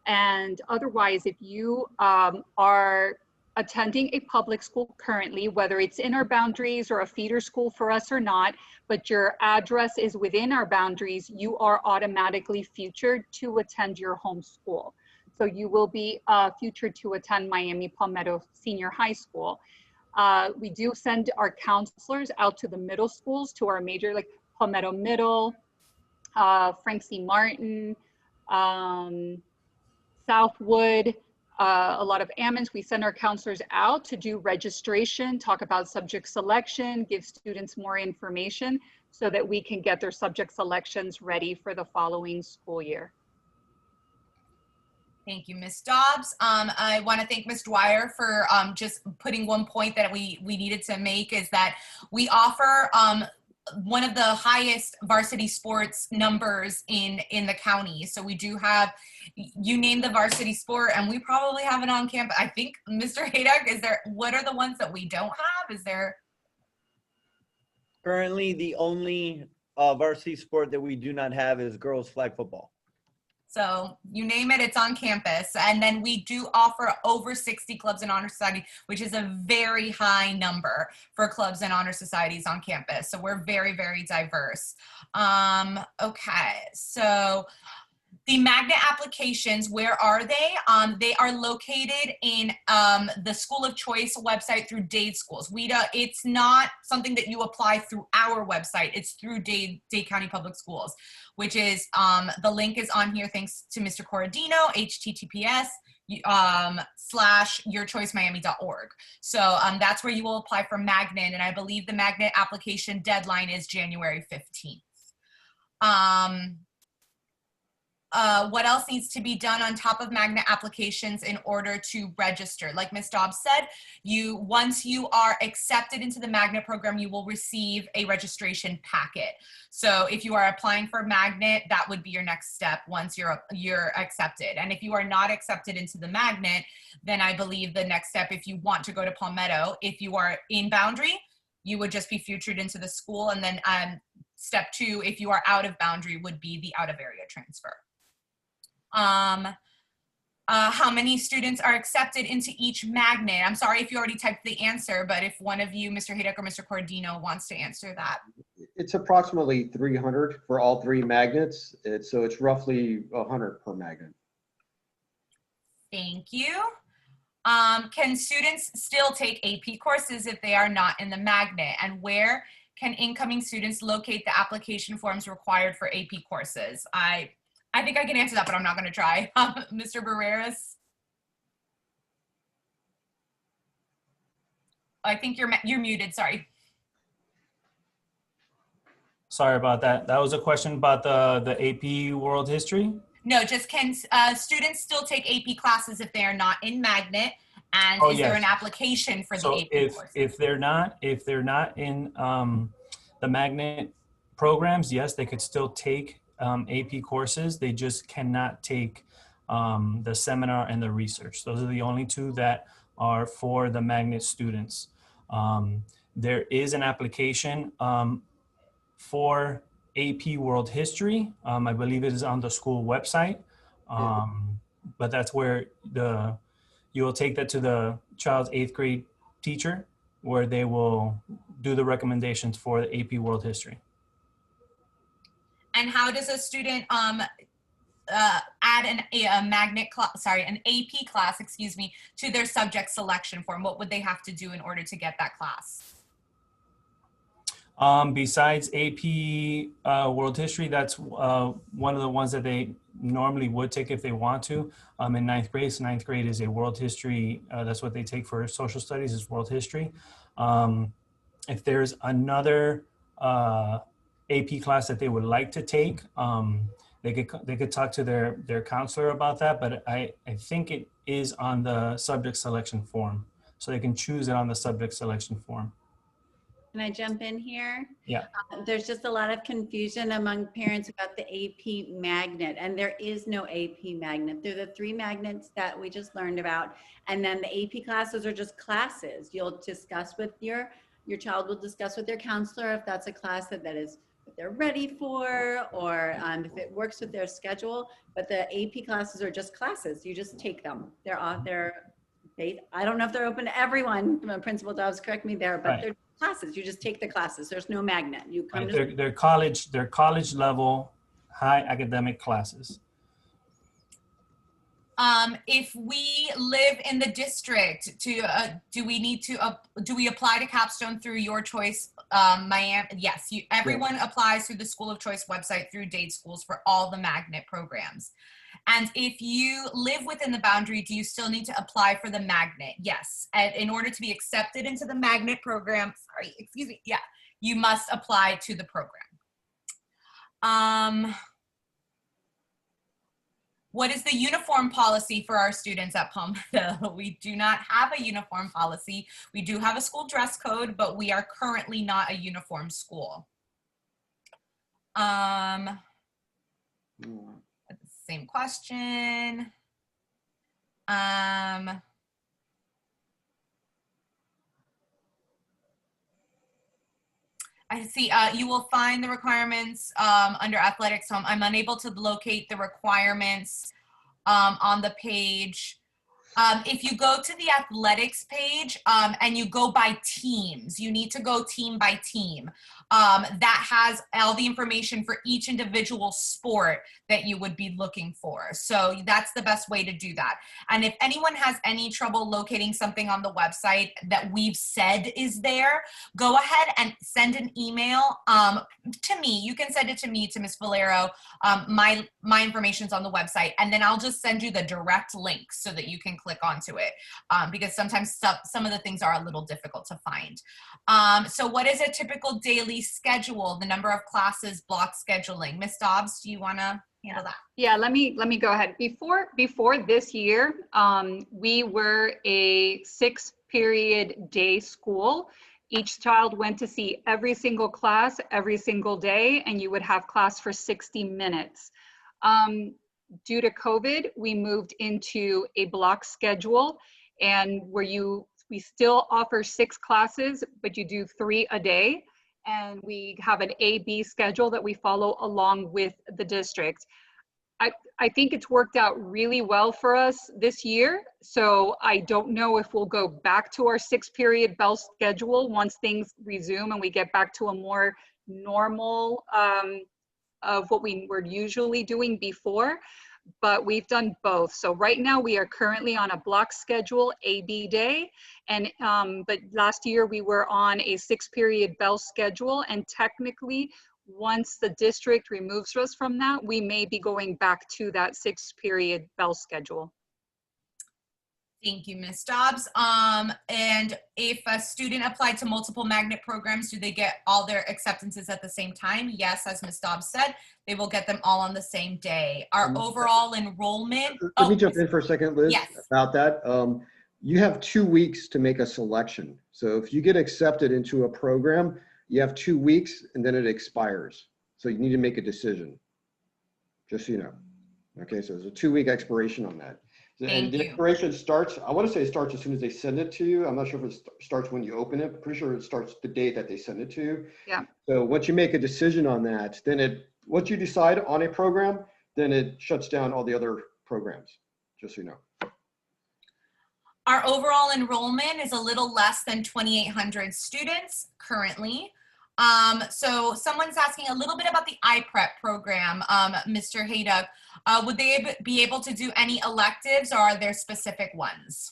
And otherwise, if you are attending a public school currently, whether it's in our boundaries or a feeder school for us or not, but your address is within our boundaries, you are automatically featured to attend your home school. So you will be featured to attend Miami Palmetto Senior High School. We do send our counselors out to the middle schools, to our major, like Palmetto Middle, Frank C. Martin, Southwood, a lot of Ammons. We send our counselors out to do registration, talk about subject selection, give students more information so that we can get their subject selections ready for the following school year. Thank you, Ms. Dobbs. I want to thank Ms. Dwyer for just putting one point that we needed to make, is that we offer one of the highest varsity sports numbers in the county. So we do have, you name the varsity sport, and we probably have it on campus. I think, Mr. Haydock, what are the ones that we don't have? Is there? Currently, the only varsity sport that we do not have is girls flag football. So you name it, it's on campus. And then we do offer over 60 clubs and honor society, which is a very high number for clubs and honor societies on campus. So we're very, very diverse. Okay, so the magnet applications, where are they? They are located in the school of choice website through Dade Schools. It's not something that you apply through our website. It's through Dade County Public Schools, which is, the link is on here thanks to Mr. Corradino, https:/yourchoicemiami.org. So that's where you will apply for magnet, and I believe the magnet application deadline is January 15th. What else needs to be done on top of magnet applications in order to register? Like Ms. Dobbs said, once you are accepted into the magnet program, you will receive a registration packet. So if you are applying for magnet, that would be your next step once you're accepted. And if you are not accepted into the magnet, then I believe the next step, if you want to go to Palmetto, if you are in boundary, you would just be featured into the school. And then step 2, if you are out of boundary, would be the out of area transfer. How many students are accepted into each magnet? I'm sorry if you already typed the answer, but if one of you, Mr. Haydock or Mr. Corradino, wants to answer that. It's approximately 300 for all 3 magnets. So it's roughly 100 per magnet. Thank you. Can students still take AP courses if they are not in the magnet? And where can incoming students locate the application forms required for AP courses? I think I can answer that, but I'm not going to try. Mr. Barreras? I think you're muted, sorry. Sorry about that. That was a question about the AP World History? No, just can students still take AP classes if they are not in magnet? And is there an application for the AP courses? If they're not in the magnet programs, yes, they could still take AP courses. They just cannot take the seminar and the research. Those are the only 2 that are for the magnet students. There is an application for AP World History. I believe it is on the school website, but that's where you will take that to the child's 8th grade teacher, where they will do the recommendations for the AP World History. And how does a student add an AP class, to their subject selection form? What would they have to do in order to get that class? Besides AP World History, that's one of the ones that they normally would take if they want to. In 9th grade, so 9th grade is a world history. That's what they take for social studies, is world history. If there's another AP class that they would like to take, they could talk to their counselor about that, but I think it is on the subject selection form. So they can choose it on the subject selection form. Can I jump in here? Yeah. There's just a lot of confusion among parents about the AP magnet, and there is no AP magnet. They're the 3 magnets that we just learned about. And then the AP classes are just classes. You'll discuss with your child will discuss with their counselor if that's a class that is what they're ready for, or if it works with their schedule. But the AP classes are just classes. You just take them. I don't know if they're open to everyone. Principal Dobbs, correct me there, but Right. they're classes. You just take the classes. There's no magnet. You come Right. to They're college level, high academic classes. If we live in the district, do we apply to Capstone through Your Choice Miami? Yes, everyone applies through the School of Choice website through Dade Schools for all the magnet programs. And if you live within the boundary, do you still need to apply for the magnet? Yes. And in order to be accepted into the magnet program, you must apply to the program. What is the uniform policy for our students at Palmetto? We do not have a uniform policy. We do have a school dress code, but we are currently not a uniform school. Same question. I see, you will find the requirements under athletics. So I'm unable to locate the requirements on the page. If you go to the athletics page and you go by teams, you need to go team by team. That has all the information for each individual sport that you would be looking for. So that's the best way to do that. And if anyone has any trouble locating something on the website that we've said is there, go ahead and send an email to me. You can send it to me, to Ms. Valero. My information's on the website, and then I'll just send you the direct link so that you can click onto it, because sometimes some of the things are a little difficult to find. So what is a typical daily schedule, the number of classes, block scheduling? Ms. Dobbs, do you want to handle that? Yeah, let me go ahead. Before this year, we were a 6-period day school. Each child went to see every single class every single day, and you would have class for 60 minutes. Due to COVID, we moved into a block schedule, and we still offer 6 classes, but you do 3 a day. And we have an A-B schedule that we follow along with the district. I think it's worked out really well for us this year. So I don't know if we'll go back to our 6-period bell schedule once things resume and we get back to a more normal of what we were usually doing before. But we've done both. So right now we are currently on a block schedule, A-B day. And but last year we were on a 6-period bell schedule, and technically once the district removes us from that, we may be going back to that 6-period bell schedule. Thank you, Ms. Dobbs. And if a student applied to multiple magnet programs, do they get all their acceptances at the same time? Yes, as Ms. Dobbs said, they will get them all on the same day. Our overall enrollment. Let me jump in for a second, Liz, yes, about that. You have 2 weeks to make a selection. So if you get accepted into a program, you have 2 weeks and then it expires. So you need to make a decision, just so you know. Okay, so there's a 2-week expiration on that. And the expiration starts, I want to say it starts as soon as they send it to you. I'm not sure if it starts when you open it. Pretty sure it starts the date that they send it to you. Yeah. So once you make a decision on that, then once you decide on a program, then it shuts down all the other programs, just so you know. Our overall enrollment is a little less than 2,800 students currently. So someone's asking a little bit about the iPrep program, Mr. Hayduck. Would they be able to do any electives, or are there specific ones?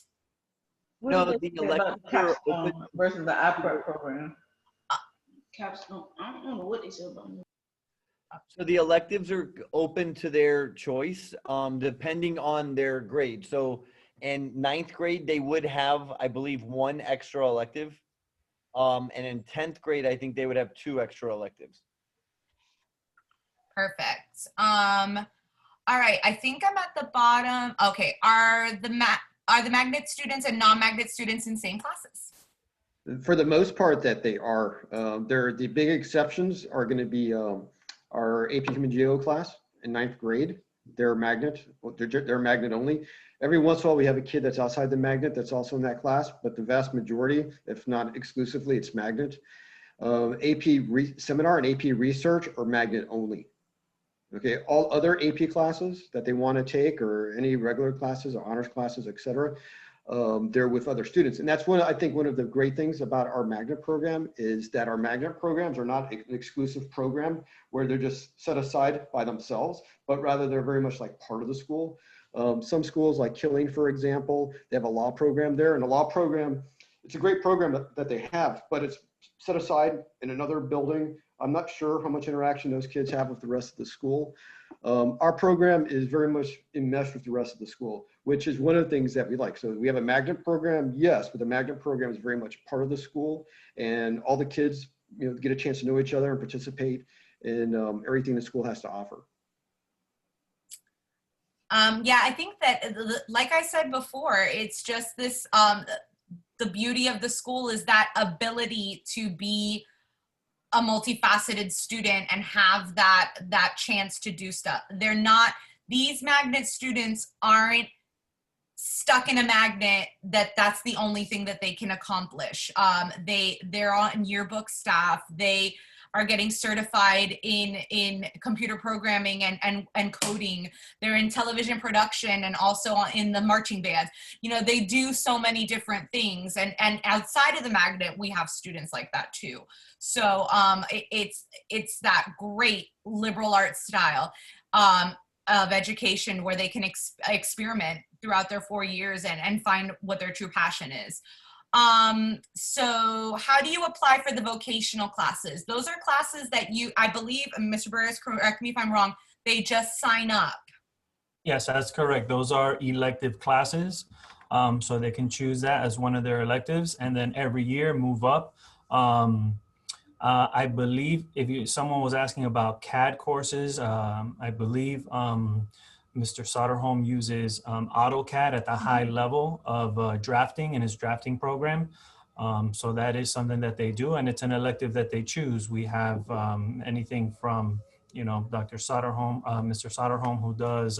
No, the electives are open versus the iPrep program. Capstone, I don't know what they said about me. So the electives are open to their choice, depending on their grade. So in 9th grade, they would have, I believe, 1 extra elective. And in 10th grade, I think they would have 2 extra electives. Perfect. All right, I think I'm at the bottom. Okay, are the magnet students and non-magnet students in same classes? For the most part that they are. The big exceptions are going to be our AP Human Geo class in 9th grade. They're magnet, they're magnet only. Every once in a while we have a kid that's outside the magnet that's also in that class, but the vast majority, if not exclusively, it's magnet. Seminar and AP Research are magnet only. Okay, all other AP classes that they want to take, or any regular classes or honors classes, etc., they're with other students. And that's I think one of the great things about our magnet program is that our magnet programs are not an exclusive program where they're just set aside by themselves, but rather they're very much like part of the school. Some schools like Killeen, for example, they have a law program there, and a law program, it's a great program that they have, but it's set aside in another building. I'm not sure how much interaction those kids have with the rest of the school. Our program is very much enmeshed with the rest of the school, which is one of the things that we like. So we have a magnet program, yes, but the magnet program is very much part of the school, and all the kids, get a chance to know each other and participate in everything the school has to offer. Yeah, I think that, like I said before, it's just this, the beauty of the school is that ability to be a multifaceted student and have that chance to do stuff. These magnet students aren't stuck in a magnet that's the only thing that they can accomplish. They're on yearbook staff. They are getting certified in computer programming and coding. They're in television production and also in the marching band. They do so many different things. And outside of the magnet, we have students like that too. So it's that great liberal arts style of education where they can experiment throughout their 4 years and find what their true passion is. So how do you apply for the vocational classes? Those are classes that I believe, Mr. Burris, correct me if I'm wrong, they just sign up. Yes, that's correct. Those are elective classes. So they can choose that as one of their electives, and then every year move up. I believe someone was asking about CAD courses, I believe Mr. Soderholm uses AutoCAD at the high level of drafting in his drafting program. So that is something that they do, and it's an elective that they choose. We have anything from, Dr. Soderholm, Mr. Soderholm, who does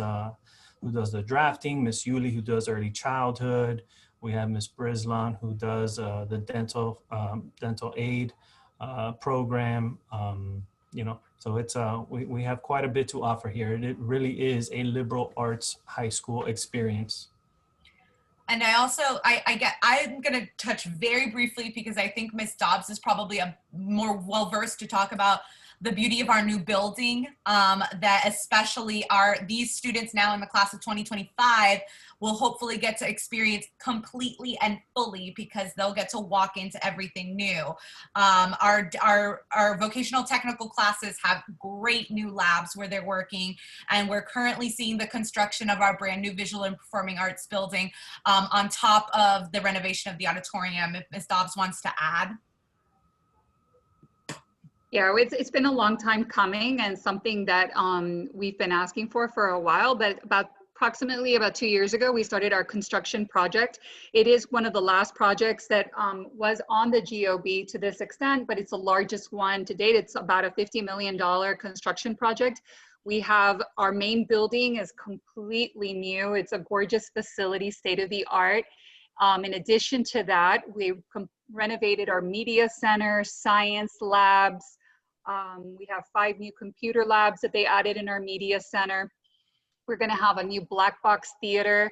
the drafting, Miss Yuli, who does early childhood. We have Miss Brislon, who does the dental aid program. So it's we have quite a bit to offer here. It really is a liberal arts high school experience. And I'm going to touch very briefly because I think Ms. Dobbs is probably more well-versed to talk about the beauty of our new building, that especially these students now in the class of 2025 will hopefully get to experience completely and fully because they'll get to walk into everything new. Our vocational technical classes have great new labs where they're working, and we're currently seeing the construction of our brand new visual and performing arts building on top of the renovation of the auditorium. If Ms. Dobbs wants to add. Yeah, it's been a long time coming and something that we've been asking for a while, but approximately about 2 years ago, we started our construction project. It is one of the last projects that was on the GOB to this extent, but it's the largest one to date. It's about a $50 million construction project. We have our main building is completely new. It's a gorgeous facility, state of the art. In addition to that, we renovated our media center, science labs. We have 5 new computer labs that they added in our media center. We're going to have a new black box theater.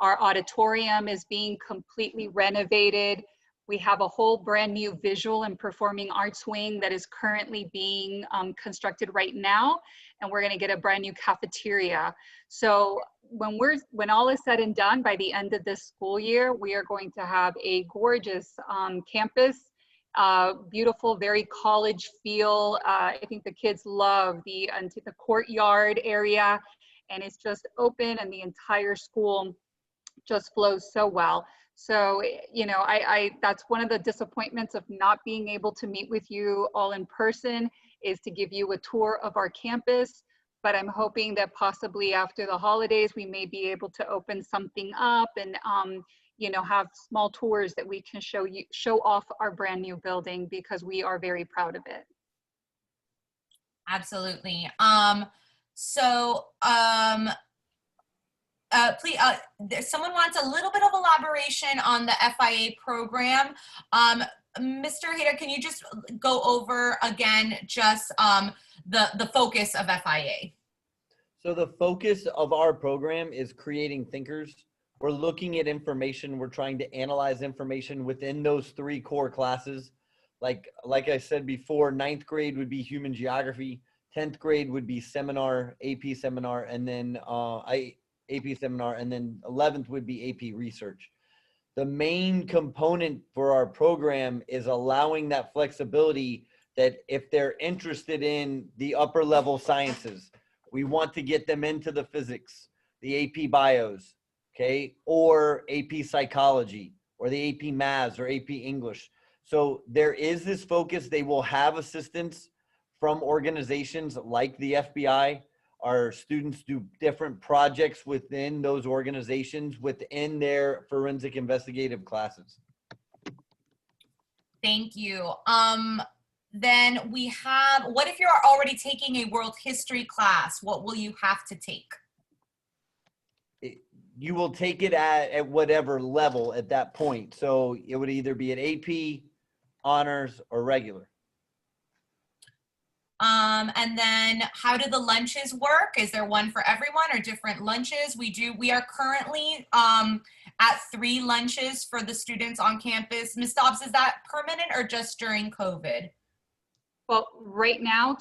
Our auditorium is being completely renovated. We have a whole brand new visual and performing arts wing that is currently being constructed right now. And we're going to get a brand new cafeteria. So when all is said and done, by the end of this school year, we are going to have a gorgeous campus, beautiful, very college feel. I think the kids love the courtyard area, and it's just open, and the entire school just flows so well. So, that's one of the disappointments of not being able to meet with you all in person, is to give you a tour of our campus. but I'm hoping that possibly after the holidays, we may be able to open something up and, you know, have small tours that we can show off our brand new building, because we are very proud of it. Absolutely. Please, someone wants a little bit of elaboration on the FIA program. Mr. Hayda, can you just go over again just the focus of FIA? So the focus of our program is creating thinkers. We're looking at information. We're trying to analyze information within those 3 core classes. Like I said before, 9th grade would be human geography, 10th grade would be seminar, AP seminar, and then AP seminar, and then 11th would be AP research. The main component for our program is allowing that flexibility that if they're interested in the upper level sciences, we want to get them into the physics, the AP bios, okay, or AP psychology, or the AP maths, or AP English. So there is this focus. They will have assistance from organizations like the FBI. Our students do different projects within those organizations within their forensic investigative classes. Thank you. Then we have, what if you're already taking a world history class? What will you have to take? You will take it at whatever level at that point. So it would either be at AP, honors, or regular. And then how do the lunches work? Is there one for everyone or different lunches? We are currently at 3 lunches for the students on campus. Ms. Dobbs, is that permanent or just during COVID? Well, right now,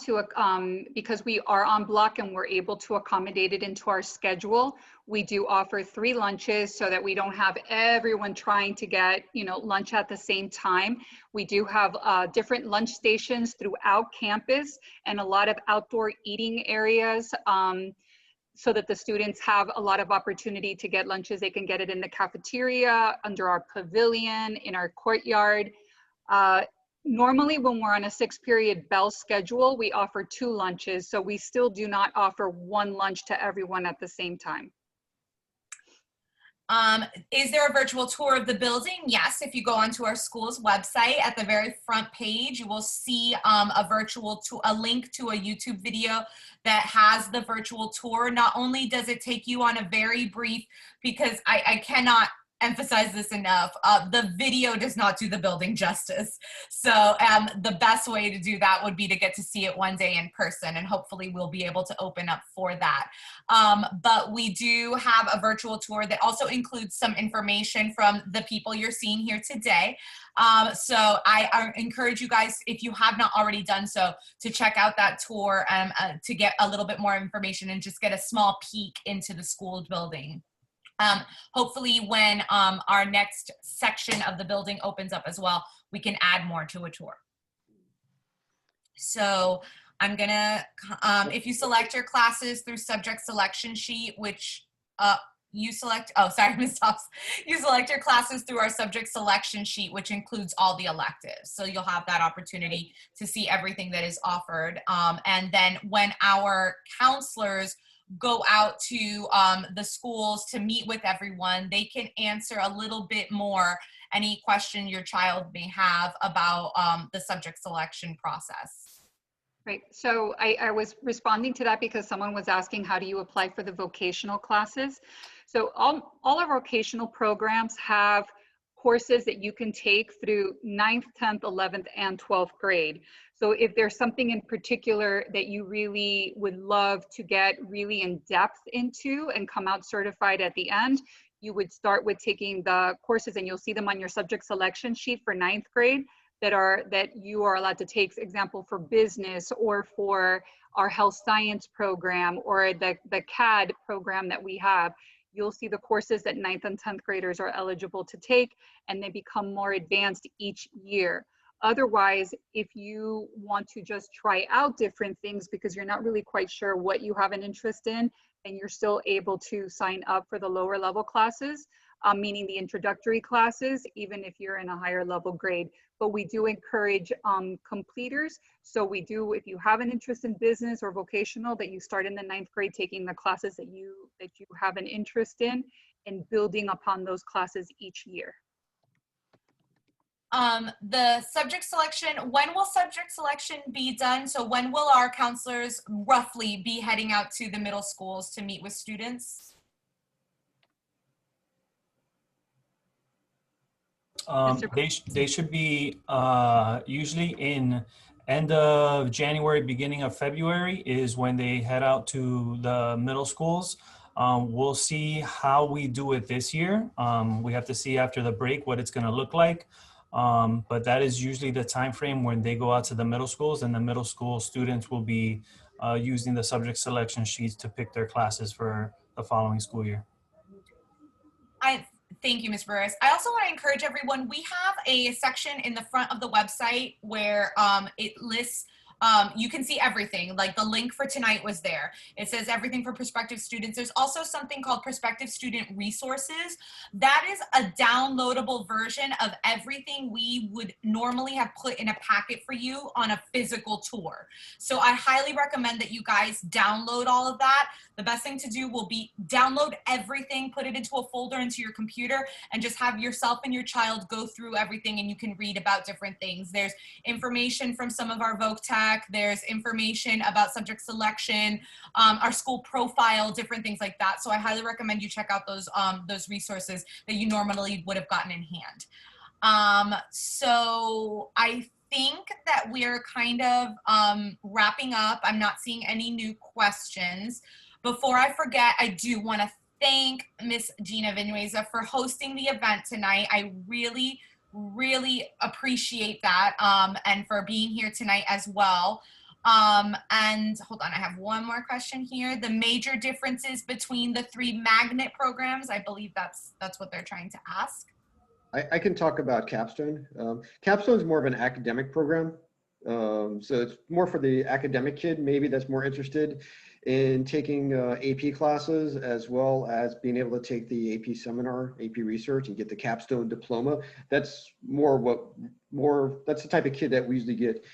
because we are on block and we're able to accommodate it into our schedule, we do offer 3 lunches so that we don't have everyone trying to get, you know, lunch at the same time. We do have different lunch stations throughout campus and a lot of outdoor eating areas, so that the students have a lot of opportunity to get lunches. They can get it in the cafeteria, under our pavilion, in our courtyard. Normally, when we're on a 6-period bell schedule, we offer 2 lunches. So we still do not offer 1 lunch to everyone at the same time. Is there a virtual tour of the building? Yes, if you go onto our school's website, at the very front page, you will see a link to a YouTube video that has the virtual tour. Not only does it take you on a very brief, because I cannot emphasize this enough, the video does not do the building justice. So the best way to do that would be to get to see it one day in person, and hopefully we'll be able to open up for that. But we do have a virtual tour that also includes some information from the people you're seeing here today. So I encourage you guys, if you have not already done so, to check out that tour to get a little bit more information and just get a small peek into the school building. Hopefully when our next section of the building opens up as well, we can add more to a tour. So I'm gonna, if you select your classes through subject selection sheet, which you select, oh, sorry, Ms. Tops, you select your classes through our subject selection sheet, which includes all the electives. So you'll have that opportunity to see everything that is offered. And then when our counselors go out to the schools to meet with everyone, they can answer a little bit more any question your child may have about the subject selection process. Right, so I was responding to that because someone was asking, how do you apply for the vocational classes? So all our vocational programs have courses that you can take through 9th, 10th, 11th, and 12th grade. So if there's something in particular that you really would love to get really in depth into and come out certified at the end, you would start with taking the courses, and you'll see them on your subject selection sheet for 9th grade that you are allowed to take, for example, for business or for our health science program or the CAD program that we have. You'll see the courses that 9th and 10th graders are eligible to take, and they become more advanced each year. Otherwise, if you want to just try out different things because you're not really quite sure what you have an interest in, and you're still able to sign up for the lower level classes, meaning the introductory classes, even if you're in a higher level grade. But we do encourage completers. So we do, if you have an interest in business or vocational, that you start in the 9th grade taking the classes that you have an interest in, and building upon those classes each year. The subject selection, when will subject selection be done? So when will our counselors roughly be heading out to the middle schools to meet with students? They should be usually in end of January, beginning of February is when they head out to the middle schools. We'll see how we do it this year. We have to see after the break what it's going to look like. But that is usually the time frame when they go out to the middle schools, and the middle school students will be using the subject selection sheets to pick their classes for the following school year. Thank you, Ms. Burris. I also want to encourage everyone, we have a section in the front of the website where it lists, you can see everything, like the link for tonight was there. It says everything for prospective students. There's also something called Prospective Student Resources. That is a downloadable version of everything we would normally have put in a packet for you on a physical tour. So I highly recommend that you guys download all of that. The best thing to do will be download everything, put it into a folder into your computer, and just have yourself and your child go through everything, and you can read about different things. There's information from some of our voc tech, there's information about subject selection, our school profile, different things like that. So I highly recommend you check out those resources that you normally would have gotten in hand. So I think that we're kind of wrapping up. I'm not seeing any new questions. Before I forget, I do want to thank Miss Gina Vinuesa for hosting the event tonight. I really, really appreciate that, and for being here tonight as well. And hold on, I have one more question here. The major differences between the 3 magnet programs, I believe that's what they're trying to ask. I can talk about Capstone. Capstone is more of an academic program. So it's more for the academic kid, maybe that's more interested in taking AP classes, as well as being able to take the AP seminar, AP research, and get the Capstone diploma. That's that's the type of kid that we usually get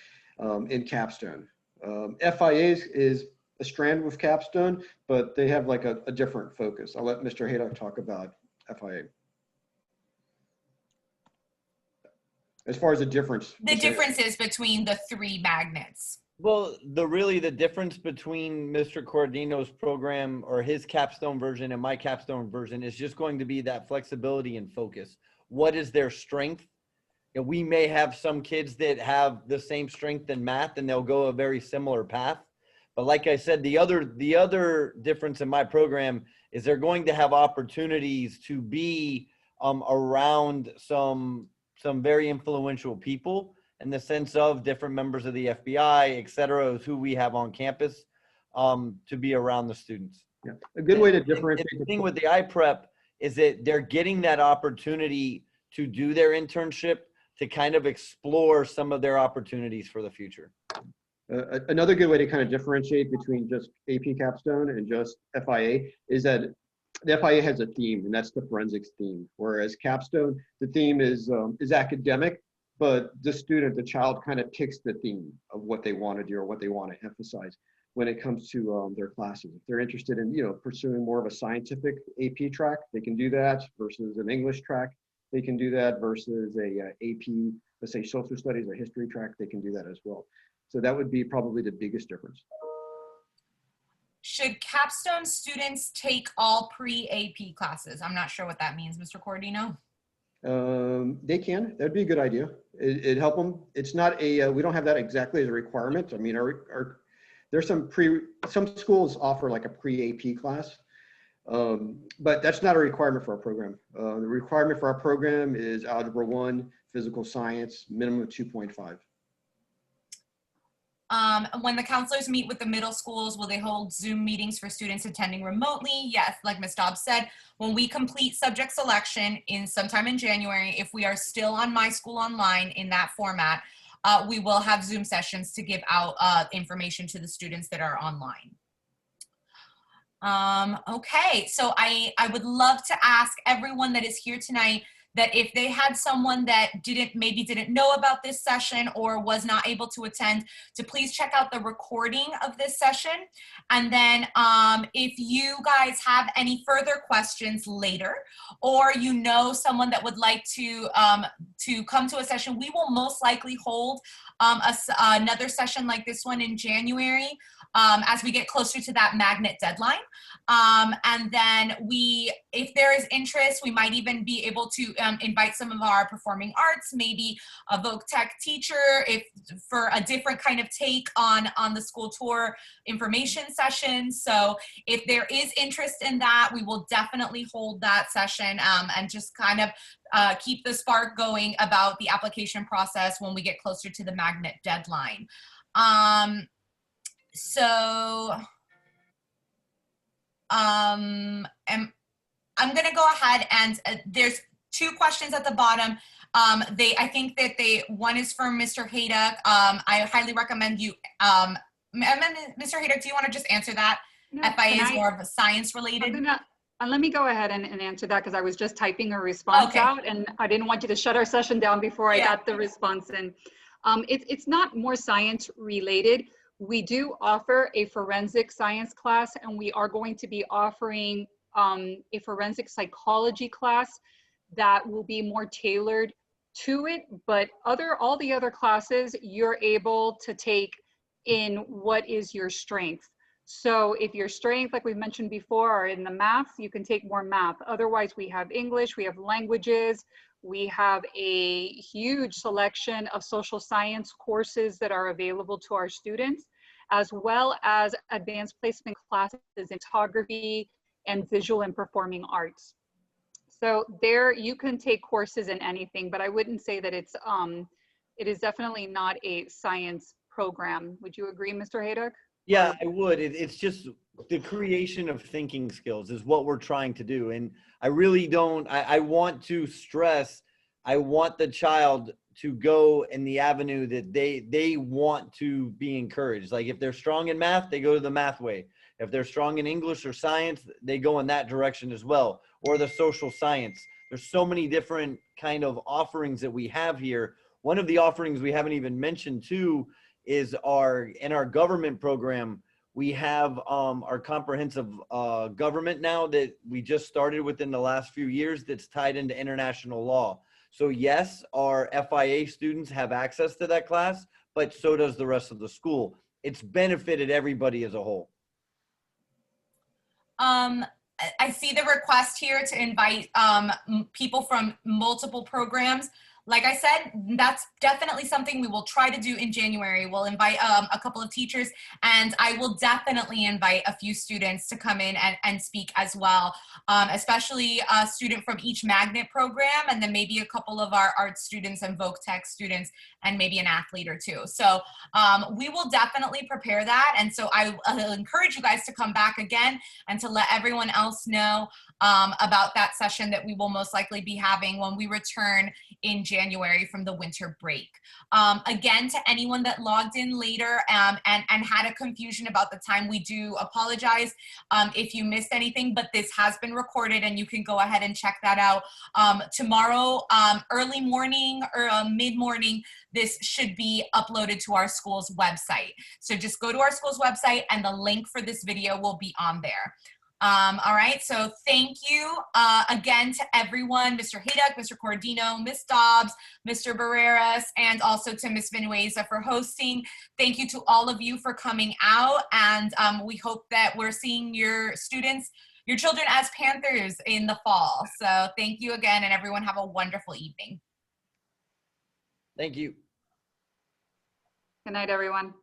in Capstone. FIA is a strand with Capstone, but they have like a different focus. I'll let Mr. Haydock talk about FIA. As far as the difference. The differences between the 3 magnets. Well, the difference between Mr. Cordino's program or his Capstone version and my Capstone version is just going to be that flexibility and focus. What is their strength? And we may have some kids that have the same strength in math and they'll go a very similar path. But like I said, the other difference in my program is they're going to have opportunities to be around some very influential people, in the sense of different members of the FBI, et cetera, who we have on campus to be around the students. Yeah. A good way to differentiate. The thing with the iPrep is that they're getting that opportunity to do their internship, to kind of explore some of their opportunities for the future. Another good way to kind of differentiate between just AP Capstone and just FIA is that the FIA has a theme, and that's the forensics theme. Whereas Capstone, the theme is academic, but the child kind of picks the theme of what they want to do or what they want to emphasize when it comes to their classes. If they're interested in, pursuing more of a scientific AP track, they can do that, versus an English track, they can do that, versus a AP, let's say social studies or history track, they can do that as well. So that would be probably the biggest difference. Should Capstone students take all pre-AP classes? I'm not sure what that means, Mr. Cordino. They can. That'd be a good idea. It'd help them. It's not we don't have that exactly as a requirement. I mean, there's some schools offer like a pre-AP class, but that's not a requirement for our program. The requirement for our program is Algebra 1, Physical Science, minimum of 2.5. When the counselors meet with the middle schools, will they hold Zoom meetings for students attending remotely? Yes, like Ms. Dobbs said, when we complete subject selection sometime in January, if we are still on My School Online in that format, we will have Zoom sessions to give out information to the students that are online. Okay, so I would love to ask everyone that is here tonight that if they had someone that maybe didn't know about this session or was not able to attend, to please check out the recording of this session. And then if you guys have any further questions later, or you know someone that would like to come to a session, we will most likely hold another session like this one in January as we get closer to that magnet deadline. And then if there is interest, we might even be able to invite some of our performing arts, maybe a Voc Tech teacher, for a different kind of take on the school tour information session. So if there is interest in that, we will definitely hold that session and just kind of keep the spark going about the application process when we get closer to the magnet deadline. I'm going to go ahead and there's 2 questions at the bottom. I think that one is from Mr. Haydock. I highly recommend you, Mr. Haydock, do you want to just answer that? No, FIA is more of a science related. Let me go ahead and answer that because I was just typing a response out and I didn't want you to shut our session down before I got the response in. It's not more science related. We do offer a forensic science class, and we are going to be offering a forensic psychology class that will be more tailored to it. But all the other classes you're able to take in what is your strength. So if your strength, like we mentioned before, are in the math, you can take more math. Otherwise, we have English, we have languages, we have a huge selection of social science courses that are available to our students, as well as advanced placement classes in photography and visual and performing arts. So there you can take courses in anything, but I wouldn't say that it is definitely not a science program. Would you agree, Mr. Haydock? Yeah, I would. It's just the creation of thinking skills is what we're trying to do. And I really don't, I want to stress, I want the child to go in the avenue that they want to be encouraged. Like if they're strong in math, they go to the math way. If they're strong in English or science, they go in that direction as well, or the social science. There's so many different kind of offerings that we have here. One of the offerings we haven't even mentioned too is in our government program, we have our comprehensive government now that we just started within the last few years that's tied into international law. So yes, our FIA students have access to that class, but so does the rest of the school. It's benefited everybody as a whole. I see the request here to invite people from multiple programs. Like I said, that's definitely something we will try to do in January. We'll invite a couple of teachers, and I will definitely invite a few students to come in and speak as well, especially a student from each magnet program, and then maybe a couple of our art students and Voc Tech students, and maybe an athlete or two. So we will definitely prepare that. And so I'll encourage you guys to come back again and to let everyone else know about that session that we will most likely be having when we return in January from the winter break. Again, to anyone that logged in later and had a confusion about the time, we do apologize if you missed anything, but this has been recorded and you can go ahead and check that out. Tomorrow, early morning or mid-morning, this should be uploaded to our school's website. So just go to our school's website and the link for this video will be on there. All right, so thank you again to everyone, Mr. Haydock, Mr. Cordino, Ms. Dobbs, Mr. Barreras, and also to Ms. Vinuesa for hosting. Thank you to all of you for coming out, and we hope that we're seeing your students, your children as Panthers in the fall. So thank you again, and everyone have a wonderful evening. Thank you. Good night, everyone.